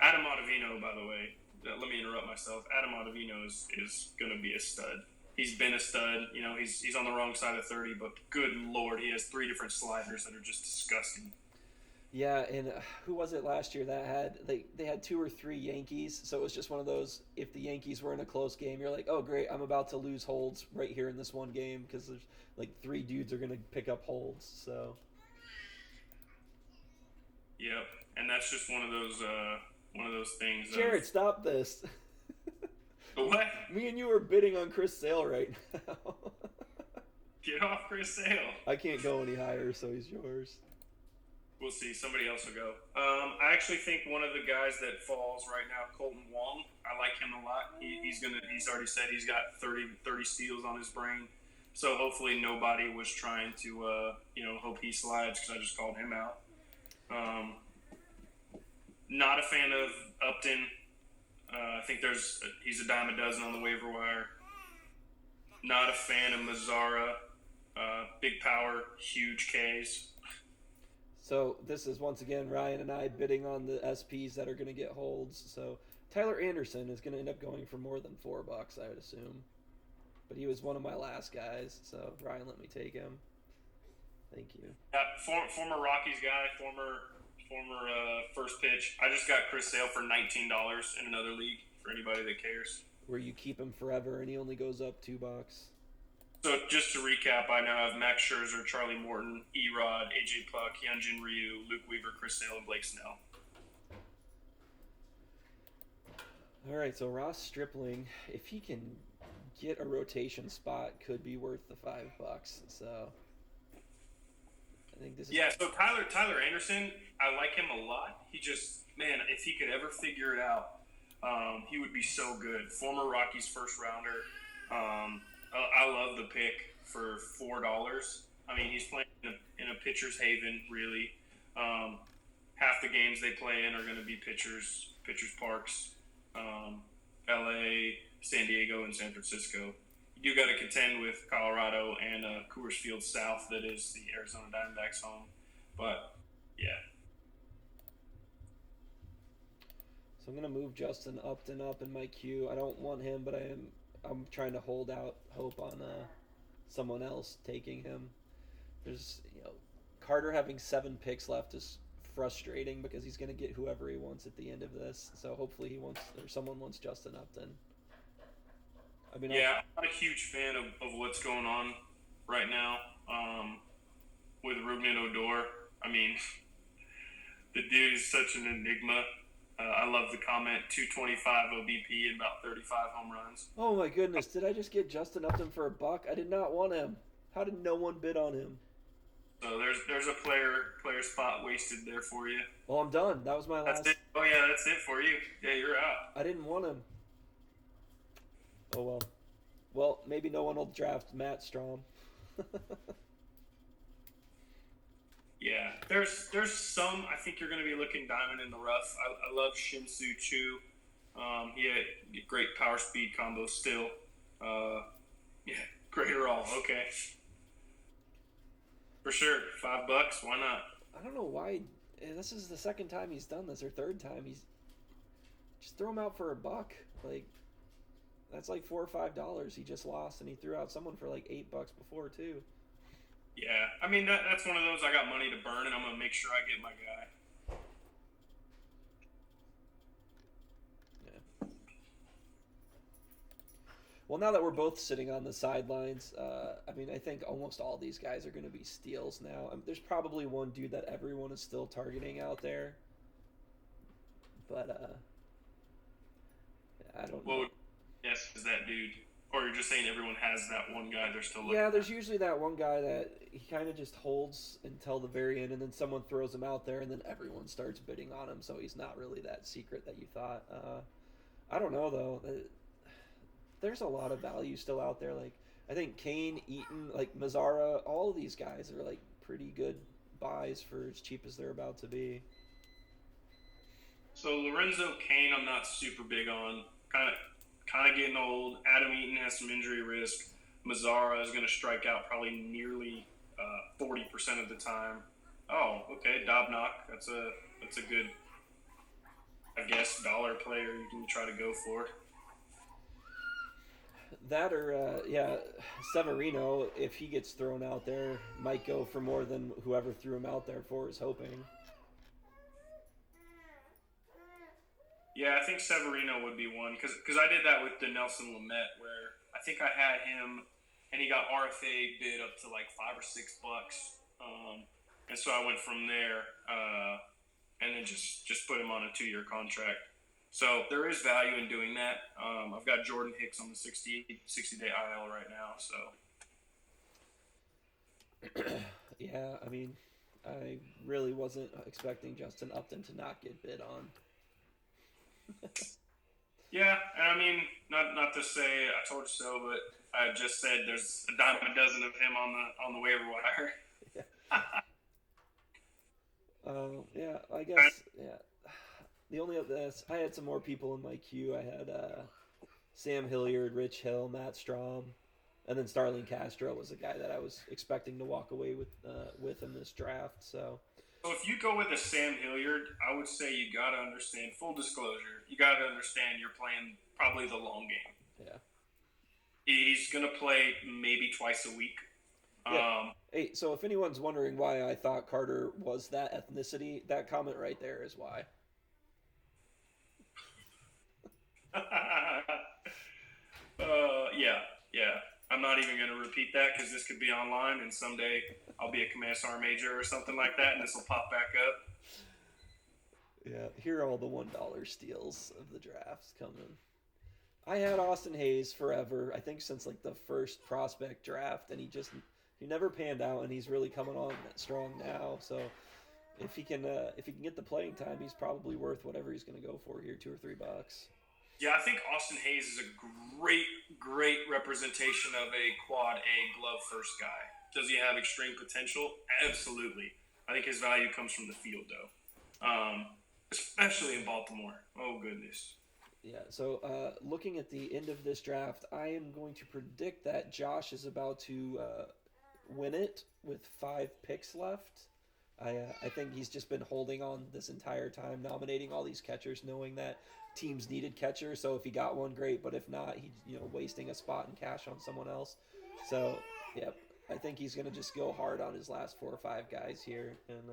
Adam Ottavino, by the way, let me interrupt myself. Adam Ottavino is going to be a stud. He's been a stud. He's on the wrong side of 30, but good Lord, he has 3 different sliders that are just disgusting. Yeah, and who was it last year that had they had 2 or 3 Yankees, so it was just one of those, if the Yankees were in a close game, you're like, oh great, I'm about to lose holds right here in this one game because there's like 3 dudes are going to pick up holds, so. Yep, and that's just one of those things. Jared, stop this. What? Me and you are bidding on Chris Sale right now. Get off Chris Sale. I can't go any higher, so he's yours. We'll see. Somebody else will go. I actually think one of the guys that falls right now, Colton Wong. I like him a lot. He's already said he's got 30 steals on his brain. So hopefully nobody was trying to hope he slides, because I just called him out. Not a fan of Upton. I think he's a dime a dozen on the waiver wire. Not a fan of Mazzara. Big power, huge Ks. So this is once again Ryan and I bidding on the SPs that are going to get holds. So Tyler Anderson is going to end up going for more than $4, I would assume. But he was one of my last guys, so Ryan let me take him. Thank you. Yeah, former Rockies guy, former first pitch. I just got Chris Sale for $19 in another league for anybody that cares. Where you keep him forever and he only goes up $2. So just to recap, I now have Max Scherzer, Charlie Morton, Erod, AJ Puck, Hyunjin Ryu, Luke Weaver, Chris Sale, and Blake Snell. All right, so Ross Stripling, if he can get a rotation spot, could be worth the $5. So I think this is. Yeah, so Tyler Anderson, I like him a lot. He just, man, if he could ever figure it out, he would be so good. Former Rockies first rounder. I love the pick for $4. I mean, he's playing in a pitcher's haven, really. Half the games they play in are going to be pitchers parks. LA, San Diego, and San Francisco. You do got to contend with Colorado and Coors Field South, that is the Arizona Diamondbacks home. But yeah. So I'm gonna move Justin Upton up in my queue. I don't want him, but I'm trying to hold out hope on someone else taking him. There's Carter having 7 picks left is frustrating because he's gonna get whoever he wants at the end of this. So hopefully someone wants Justin Upton. I mean, yeah, I'm not a huge fan of what's going on right now with Rougned Odor. I mean, the dude is such an enigma. I love the comment, 225 OBP and about 35 home runs. Oh my goodness, did I just get Justin Upton for $1? I did not want him. How did no one bid on him? So there's a player spot wasted there for you. Well, I'm done. That was my last. That's it. Oh yeah, that's it for you. Yeah, you're out. I didn't want him. Oh well. Well, maybe no one will draft Matt Strom. Yeah, there's some. I think you're going to be looking diamond in the rough. I love Shin-Soo Choo. He had a great power speed combo still. Yeah, great all. Okay, for sure. $5. Why not? I don't know why. This is the second time he's done this, or third time. He's just throw him out for $1. Like that's like $4 or $5 he just lost, and he threw out someone for like $8 before too. Yeah, I mean that's one of those. I got money to burn, and I'm gonna make sure I get my guy. Yeah. Well, now that we're both sitting on the sidelines, I mean, I think almost all these guys are going to be steals now. There's probably one dude that everyone is still targeting out there, but I don't know. Yes, is that dude? Or you're just saying everyone has that one guy they're still looking Yeah, at? there's usually that one guy that he kind of just holds until the very end, and then someone throws him out there, and then everyone starts bidding on him, so he's not really that secret that you thought. I don't know, though. There's a lot of value still out there. Like, I think Kane, Eaton, like Mazzara, all of these guys are, like, pretty good buys for as cheap as they're about to be. So Lorenzo Kane I'm not super big on. Kind of getting old. Adam Eaton has some injury risk. Mazzara is going to strike out probably nearly 40% of the time. Oh, okay, Dobnak. That's a good, I guess, dollar player you can try to go for. That or, Severino, if he gets thrown out there, might go for more than whoever threw him out there for is hoping. Yeah, I think Severino would be one because I did that with the Nelson Lamet, where I think I had him and he got RFA bid up to like $5 or $6, and so I went from there and then just put him on a 2-year contract. So there is value in doing that. I've got Jordan Hicks on the 60-day IL right now. So Yeah, I mean, I really wasn't expecting Justin Upton to not get bid on. yeah, and I mean, not to say I told you so, but I just said there's a dime a dozen of him on the waiver wire. Yeah, I guess, yeah. The only other, I had some more people in my queue. I had Sam Hilliard, Rich Hill, Matt Strom, and then Starling Castro was a guy that I was expecting to walk away with in this draft. So So if you go with a Sam Hilliard, I would say you got to understand, full disclosure, you got to understand you're playing probably the long game. Yeah. He's going to play maybe twice a week. Yeah. Hey, so if anyone's wondering why I thought Carter was that ethnicity, that comment right there is why. Yeah, yeah. I'm not even going to repeat that because this could be online, and someday I'll be a Commissar Major or something like that, and this will pop back up. Yeah, here are all the $1 steals of the drafts coming. I had Austin Hayes forever. I think since like the first prospect draft, and he never panned out, and he's really coming on strong now. So if he can get the playing time, he's probably worth whatever he's going to go for here, $2 or $3. Yeah, I think Austin Hayes is a great, great representation of a quad A glove first guy. Does he have extreme potential? Absolutely. I think his value comes from the field, though, especially in Baltimore. Oh, goodness. Yeah, so looking at the end of this draft, I am going to predict that Josh is about to win it with 5 picks left. I think he's just been holding on this entire time, nominating all these catchers, knowing that teams needed catchers. So if he got one, great. But if not, he's wasting a spot in cash on someone else. So yeah, I think he's gonna just go hard on his last 4 or 5 guys here, and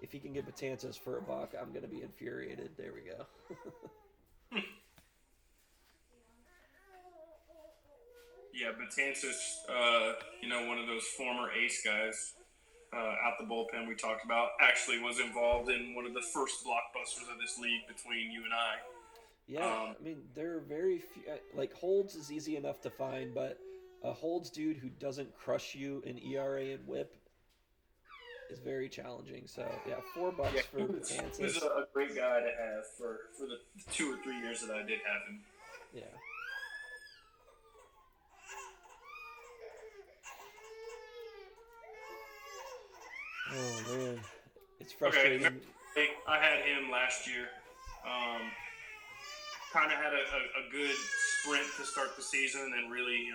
if he can get Batanzas for $1, I'm gonna be infuriated. There we go. Yeah, Batanzas, one of those former ace guys out the bullpen we talked about, actually was involved in one of the first blockbusters of this league between you and I. Yeah, I mean, there are very few. Like, Holds is easy enough to find, but a Holds dude who doesn't crush you in ERA and whip is very challenging. So, yeah, $4 for He Batanzas. was a great guy to have for the 2 or 3 years that I did have him. Yeah. Oh, man. It's frustrating. Okay, I had him last year. Kind of had a good sprint to start the season, and then really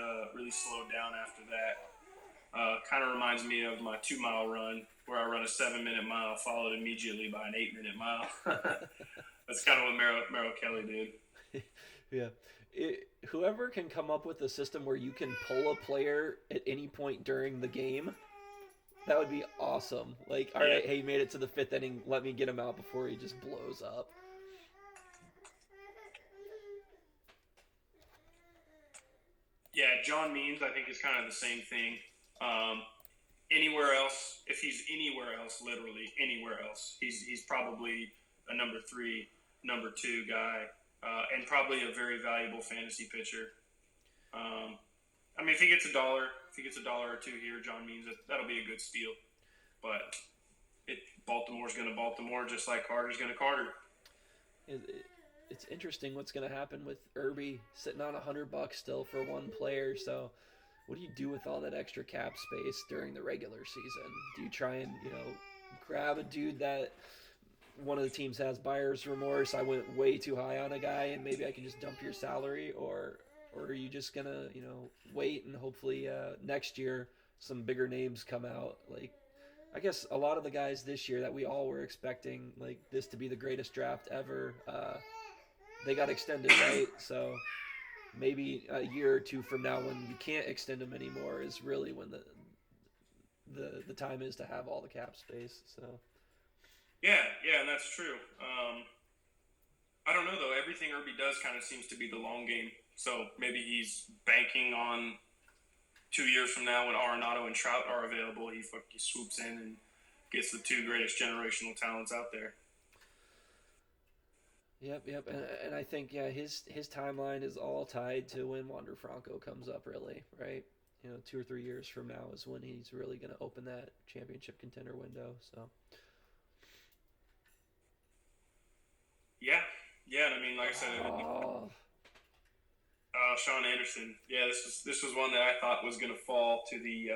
slowed down after that. Kind of reminds me of my 2-mile run, where I run a 7-minute mile, followed immediately by an 8-minute mile. That's kind of what Merrill Kelly did. Yeah. Whoever can come up with a system where you can pull a player at any point during the game, that would be awesome. Like, all right, hey, he made it to the 5th inning. Let me get him out before he just blows up. Yeah, John Means, I think, is kind of the same thing. Anywhere else, if he's anywhere else, literally anywhere else, he's probably a number 3, number 2 guy, and probably a very valuable fantasy pitcher. I mean, if he gets $1 or $2 here, John Means that'll be a good steal. But Baltimore's going to Baltimore, just like Carter's going to Carter. It's interesting what's going to happen with Irby sitting on $100 still for one player. So, what do you do with all that extra cap space during the regular season? Do you try and grab a dude that one of the teams has buyer's remorse? I went way too high on a guy, and maybe I can just dump your salary, or are you just gonna wait and hopefully next year some bigger names come out? Like, I guess a lot of the guys this year that we all were expecting like this to be the greatest draft ever, they got extended, right? So maybe a year or two from now, when you can't extend them anymore, is really when the time is to have all the cap space. So yeah, that's true. I don't know though. Everything Irby does kind of seems to be the long game. So maybe he's banking on 2 years from now when Arenado and Trout are available, he swoops in and gets the 2 greatest generational talents out there. Yep, and I think his timeline is all tied to when Wander Franco comes up, really, right? 2 or 3 years from now is when he's really going to open that championship contender window. So yeah, and I mean, like I said, Sean Anderson. Yeah, this was one that I thought was going to fall to the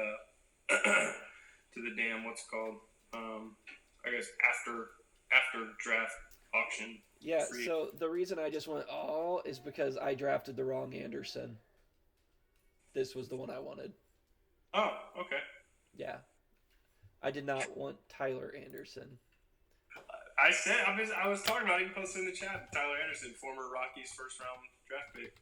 to the damn what's it called? I guess after draft auction. Yeah, so the reason I just went is because I drafted the wrong Anderson. This was the one I wanted. Oh, okay. Yeah. I did not want Tyler Anderson. I was talking about it, even posted in the chat. Tyler Anderson, former Rockies first round draft pick.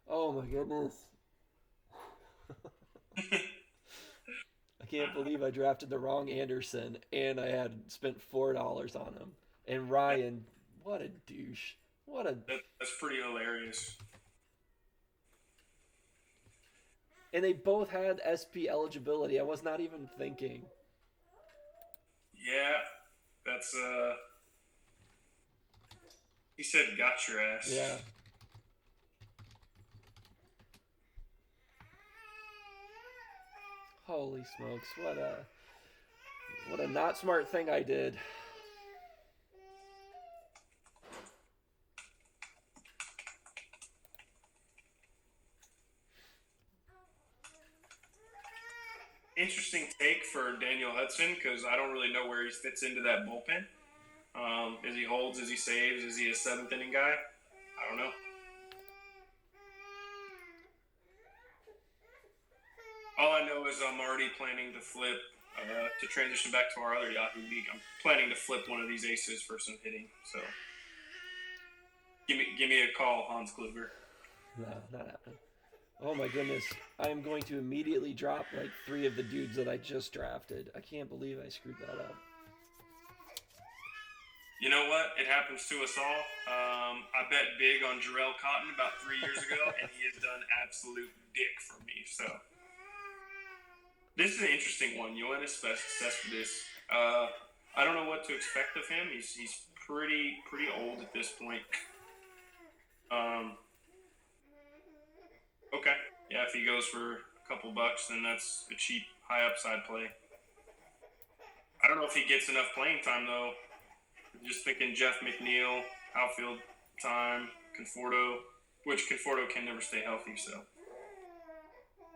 Oh my goodness. I can't believe I drafted the wrong Anderson and I had spent $4 on him. And Ryan, what a douche. What a That's pretty hilarious. And they both had SP eligibility. I was not even thinking. Yeah, that's he said got your ass. Yeah. Holy smokes, what a not smart thing I did. Interesting take for Daniel Hudson because I don't really know where he fits into that bullpen. Is he holds? Is he saves? Is he a seventh inning guy? I don't know. All I know is I'm already planning to flip to transition back to our other Yahoo league. I'm planning to flip one of these aces for some hitting. So give me a call, Hans Kluber. No, not happening. Oh my goodness. I am going to immediately drop like 3 of the dudes that I just drafted. I can't believe I screwed that up. You know what? It happens to us all. I bet big on Jarrell Cotton about 3 years ago, and he has done absolute dick for me. So this is an interesting one. Yoenis Cespedes. I don't know what to expect of him. He's pretty old at this point. Okay. Yeah, if he goes for a couple bucks, then that's a cheap, high upside play. I don't know if he gets enough playing time, though. Just thinking Jeff McNeil, outfield time, Conforto, which Conforto can never stay healthy, so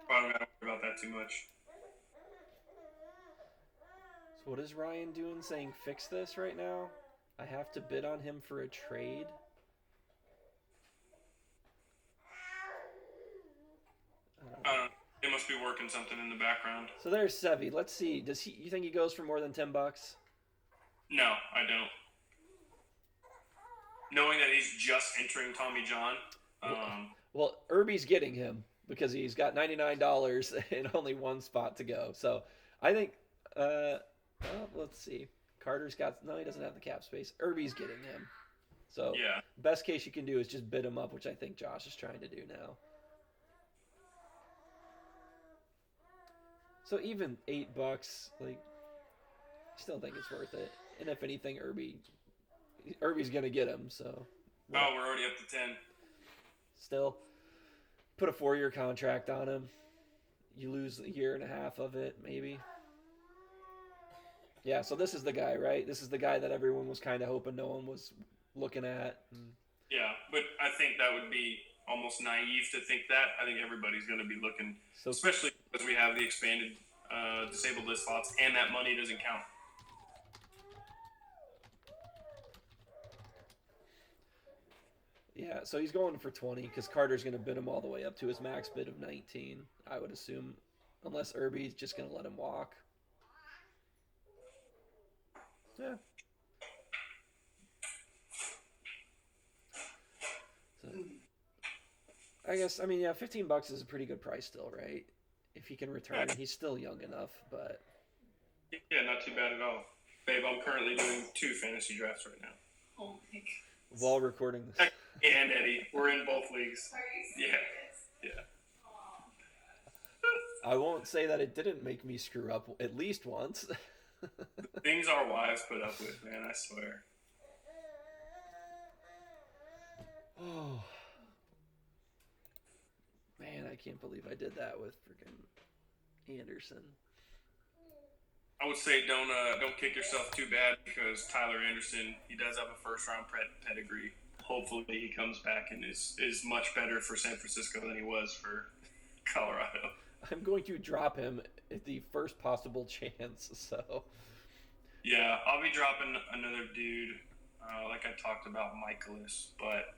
probably not worry about that too much. So what is Ryan doing saying fix this right now? I have to bid on him for a trade? They must be working something in the background. So there's Sevy. Let's see. You think he goes for more than $10? No, I don't. Knowing that he's just entering Tommy John. Well, Irby's getting him because he's got $99 and only one spot to go. So I think, let's see. Carter's got, no, he doesn't have the cap space. Irby's getting him. So yeah. Best case you can do is just bid him up, which I think Josh is trying to do now. So even $8, like, I still think it's worth it. And if anything, Irby's gonna get him. So. Well, we're already up to 10. Still, put a 4-year contract on him. You lose a year and a half of it, maybe. Yeah. So this is the guy, right? This is the guy that everyone was kind of hoping no one was looking at. Yeah, but I think that would be almost naive to think that. I think everybody's going to be looking, especially because we have the expanded disabled list slots, and that money doesn't count. Yeah, so he's going for 20 because Carter's going to bid him all the way up to his max bid of 19, I would assume, unless Irby's just going to let him walk. Yeah. So, I guess, yeah, $15 is a pretty good price still, right? If he can return, he's still young enough, but... Yeah, not too bad at all. Babe, I'm currently doing 2 fantasy drafts right now. Oh my God. While recording this. And Eddie, we're in both leagues. Yeah. I won't say that it didn't make me screw up at least once. Things our wives put up with, man, I swear. Oh. Man, I can't believe I did that with freaking Anderson. I would say don't kick yourself too bad because Tyler Anderson, he does have a first-round pedigree. Hopefully he comes back and is much better for San Francisco than he was for Colorado. I'm going to drop him at the first possible chance, so... Yeah, I'll be dropping another dude, like I talked about, Michaelis. But,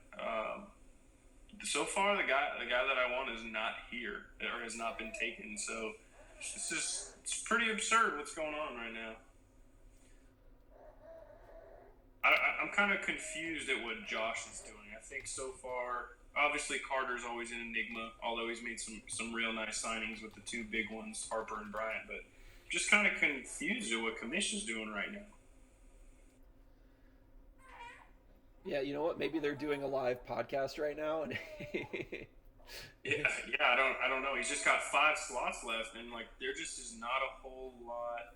So far, the guy that I want is not here or has not been taken. So it's pretty absurd what's going on right now. I'm kind of confused at what Josh is doing. I think so far, obviously Carter's always an enigma, although he's made some real nice signings with the two big ones, Harper and Bryant. But just kind of confused at what Commission's doing right now. Yeah, you know what? Maybe they're doing a live podcast right now, and Yeah, I don't know. He's just got 5 slots left, and like there just is not a whole lot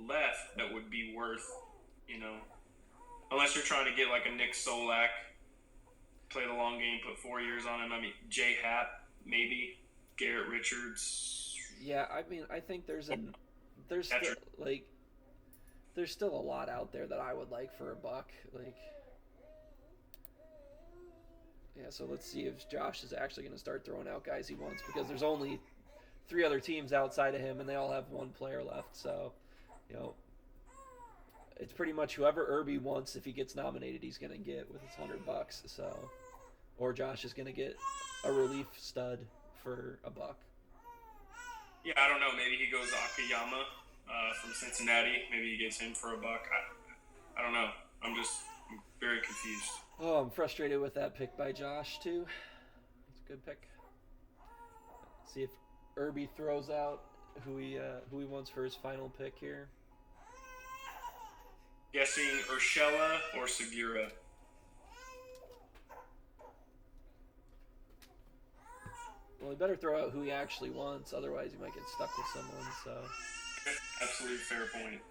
left that would be worth, unless you're trying to get like a Nick Solak, play the long game, put 4 years on him. I mean, J Happ, maybe Garrett Richards. Yeah, I mean, I think there's still, like, there's still a lot out there that I would like for $1. Like, yeah. So let's see if Josh is actually going to start throwing out guys he wants, because there's only 3 other teams outside of him, and they all have 1 player left. So, it's pretty much whoever Irby wants. If he gets nominated, he's going to get with his $100. So, or Josh is going to get a relief stud for $1. Yeah, I don't know. Maybe he goes Akiyama from Cincinnati. Maybe he gets him for $1. I don't know. I'm very confused. Oh, I'm frustrated with that pick by Josh too. It's a good pick. See if Irby throws out who he wants for his final pick here. Guessing Urshela or Segura. Well, he better throw out who he actually wants, otherwise he might get stuck with someone. So. Absolute fair point.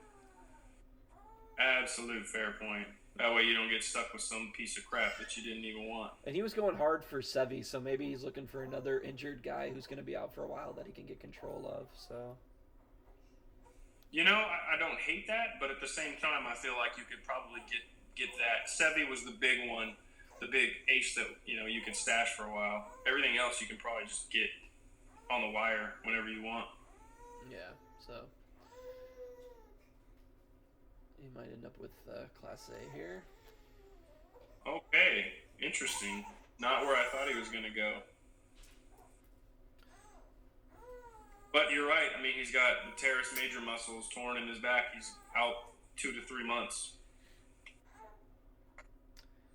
Absolute fair point. That way you don't get stuck with some piece of crap that you didn't even want. And he was going hard for Sevy, so maybe he's looking for another injured guy who's going to be out for a while that he can get control of. So. I don't hate that, but at the same time, I feel like you could probably get that. Sevy was the big one, the big ace that you can stash for a while. Everything else you can probably just get on the wire whenever you want. Yeah, so you might end up with Class A here. Okay, interesting. Not where I thought he was going to go. But you're right. I mean, he's got the teres major muscles torn in his back. He's out 2 to 3 months.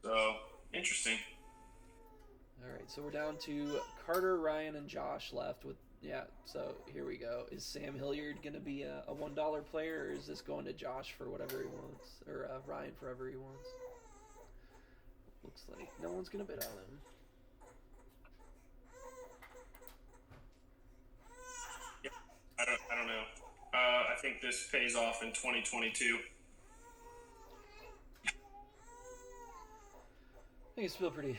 So, interesting. All right, so we're down to Carter, Ryan, and Josh left with, so here we go. Is Sam Hilliard going to be a $1 player, or is this going to Josh for whatever he wants, or Ryan for whatever he wants? Looks like no one's going to bid on him. I don't know. I think this pays off in 2022. I think it's still pretty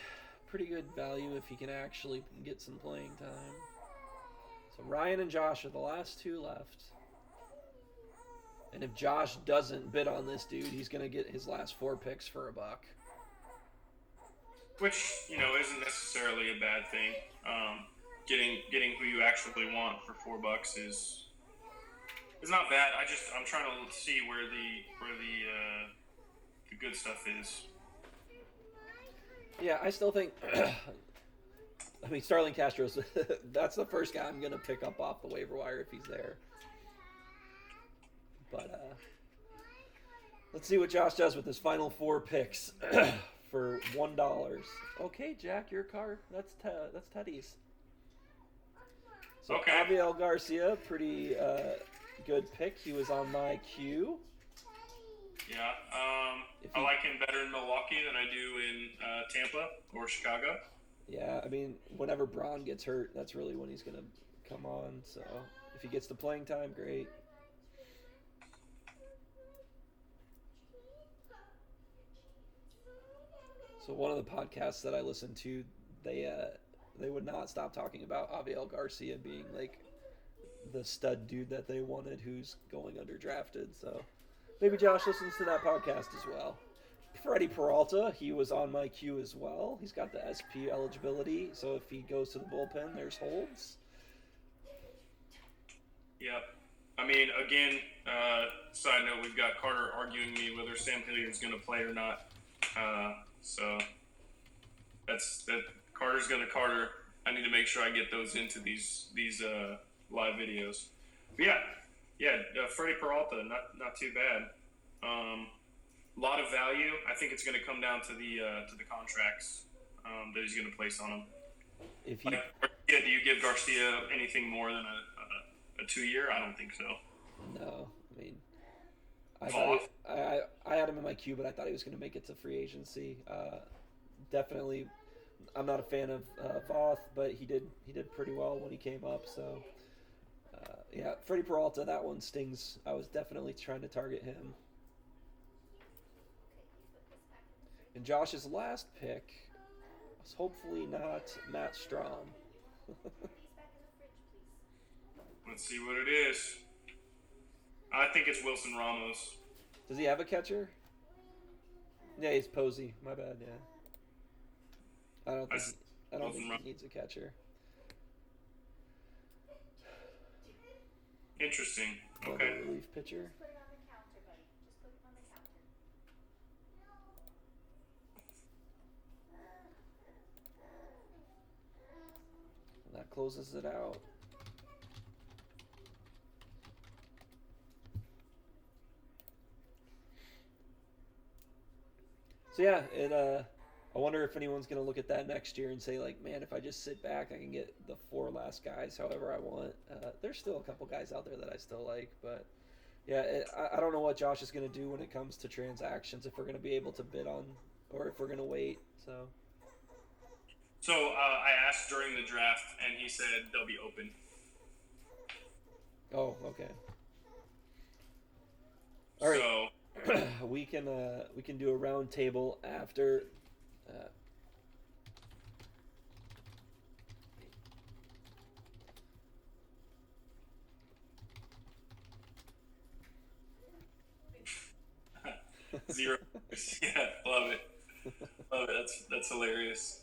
good value if he can actually get some playing time. So Ryan and Josh are the last 2 left. And if Josh doesn't bid on this dude, he's going to get his last 4 picks for $1. Which, isn't necessarily a bad thing. Getting who you actually want for $4 is not bad. I'm trying to see where the good stuff is. Yeah, I still think. I mean, Starling Castro's. That's the first guy I'm gonna pick up off the waiver wire if he's there. But let's see what Josh does with his final 4 picks for $1. Okay, Jack, your car. That's Teddy's. So okay. Aviel Garcia, pretty good pick. He was on my queue. Yeah, I like him better in Milwaukee than I do in Tampa or Chicago. Yeah, I mean, whenever Braun gets hurt, that's really when he's going to come on. So if he gets the playing time, great. So one of the podcasts that I listened to, they would not stop talking about Aviel Garcia being like the stud dude that they wanted, who's going underdrafted. So maybe Josh listens to that podcast as well. Freddie Peralta, he was on my queue as well. He's got the SP eligibility, so if he goes to the bullpen, there's holds. Yep. I mean, again, side note, we've got Carter arguing me whether Sam Hilliard's going to play or not. So that's Carter's gonna Carter. I need to make sure I get those into these live videos. But Freddie Peralta, not too bad. A lot of value. I think it's going to come down to the contracts that he's going to place on him. If he, do you give Garcia anything more than a 2-year? I don't think so. No, I mean, I had him in my queue, but I thought he was going to make it to free agency. Definitely, I'm not a fan of Voth, but he did pretty well when he came up. So, Freddie Peralta, that one stings. I was definitely trying to target him. And Josh's last pick was hopefully not Matt Strom. Let's see what it is. I think it's Wilson Ramos. Does he have a catcher? Yeah, he's Posey. My bad. Yeah. I don't think he needs a catcher. Interesting. Another Okay. relief pitcher. That closes it out. So yeah, I wonder if anyone's gonna look at that next year and say like, man, if I just sit back, I can get the 4 last guys however I want. There's still a couple guys out there that I still like, but yeah, I don't know what Josh is gonna do when it comes to transactions. If we're gonna be able to bid on, or if we're gonna wait. So I asked during the draft, and he said they'll be open. Oh, okay. All right. So we can do a round table after. Zero. Yeah, love it. Love it. That's hilarious.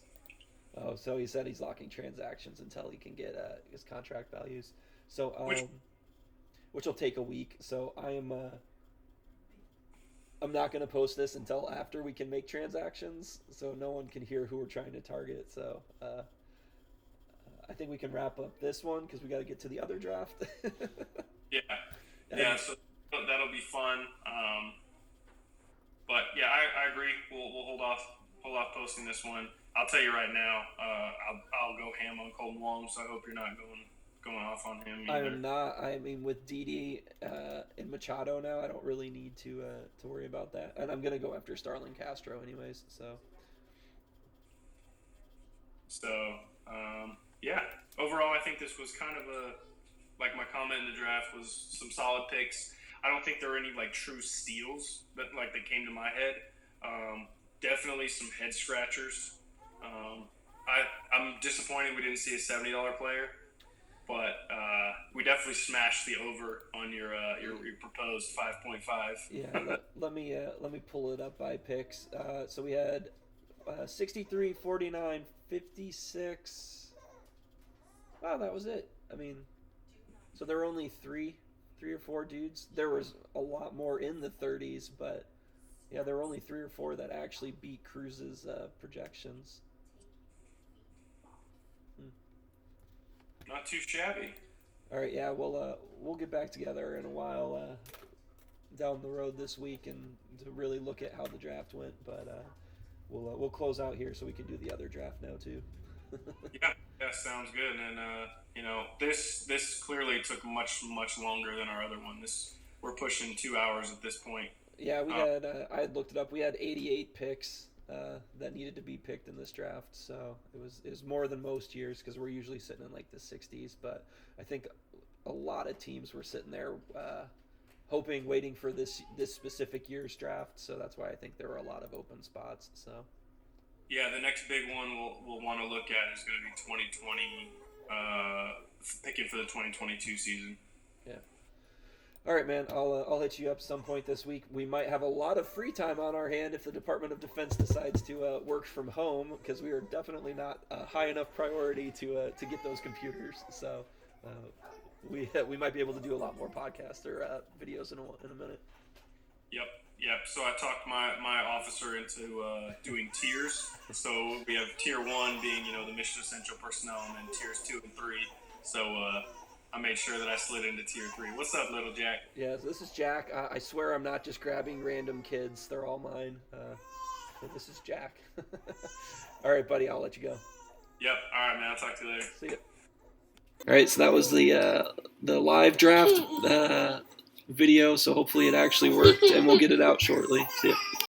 Oh, so he said he's locking transactions until he can get his contract values. So which will take a week. So I'm not going to post this until after we can make transactions, so no one can hear who we're trying to target. So I think we can wrap up this one because we got to get to the other draft. Yeah. So that'll be fun. But yeah, I agree. We'll hold off posting this one. I'll tell you right now. I'll go ham on Colton Wong. So I hope you're not going off on him either. I'm not. I mean, with Didi and Machado now, I don't really need to worry about that. And I'm gonna go after Starlin Castro anyways. So yeah. Overall, I think this was kind of like my comment in the draft was some solid picks. I don't think there were any like true steals that came to my head. Definitely some head scratchers. I'm disappointed we didn't see a $70 player, but we definitely smashed the over on your proposed 5.5. Yeah, let me pull it up by picks. So we had 63, 49, 56. Wow, that was it. I mean, so there were only three or four dudes. There was a lot more in the 30s, but yeah, there were only 3 or 4 that actually beat Cruz's projections. Not too shabby. All right, yeah, we'll get back together in a while down the road this week and to really look at how the draft went. But we'll close out here so we can do the other draft now too. Yeah, sounds good. And this clearly took much longer than our other one. We're pushing 2 hours at this point. Yeah, we had I had looked it up. We had 88 picks that needed to be picked in this draft, so it was more than most years because we're usually sitting in like the 60s. But I think a lot of teams were sitting there waiting for this specific year's draft. So that's why I think there were a lot of open spots. So yeah, the next big one we'll want to look at is going to be 2020, picking for the 2022 season. Yeah. All right, man. I'll hit you up some point this week. We might have a lot of free time on our hand if the Department of Defense decides to work from home, because we are definitely not a high enough priority to get those computers. So we might be able to do a lot more podcasts or videos in a minute. Yep. So I talked my officer into doing tiers. So we have tier 1 being, the mission essential personnel, and then tiers 2 and 3. So I made sure that I slid into tier 3. What's up, little Jack? Yeah, so this is Jack. I swear I'm not just grabbing random kids. They're all mine. This is Jack. All right, buddy. I'll let you go. Yep. All right, man. I'll talk to you later. See ya. All right, so that was the live draft video. So hopefully it actually worked, and we'll get it out shortly. See ya.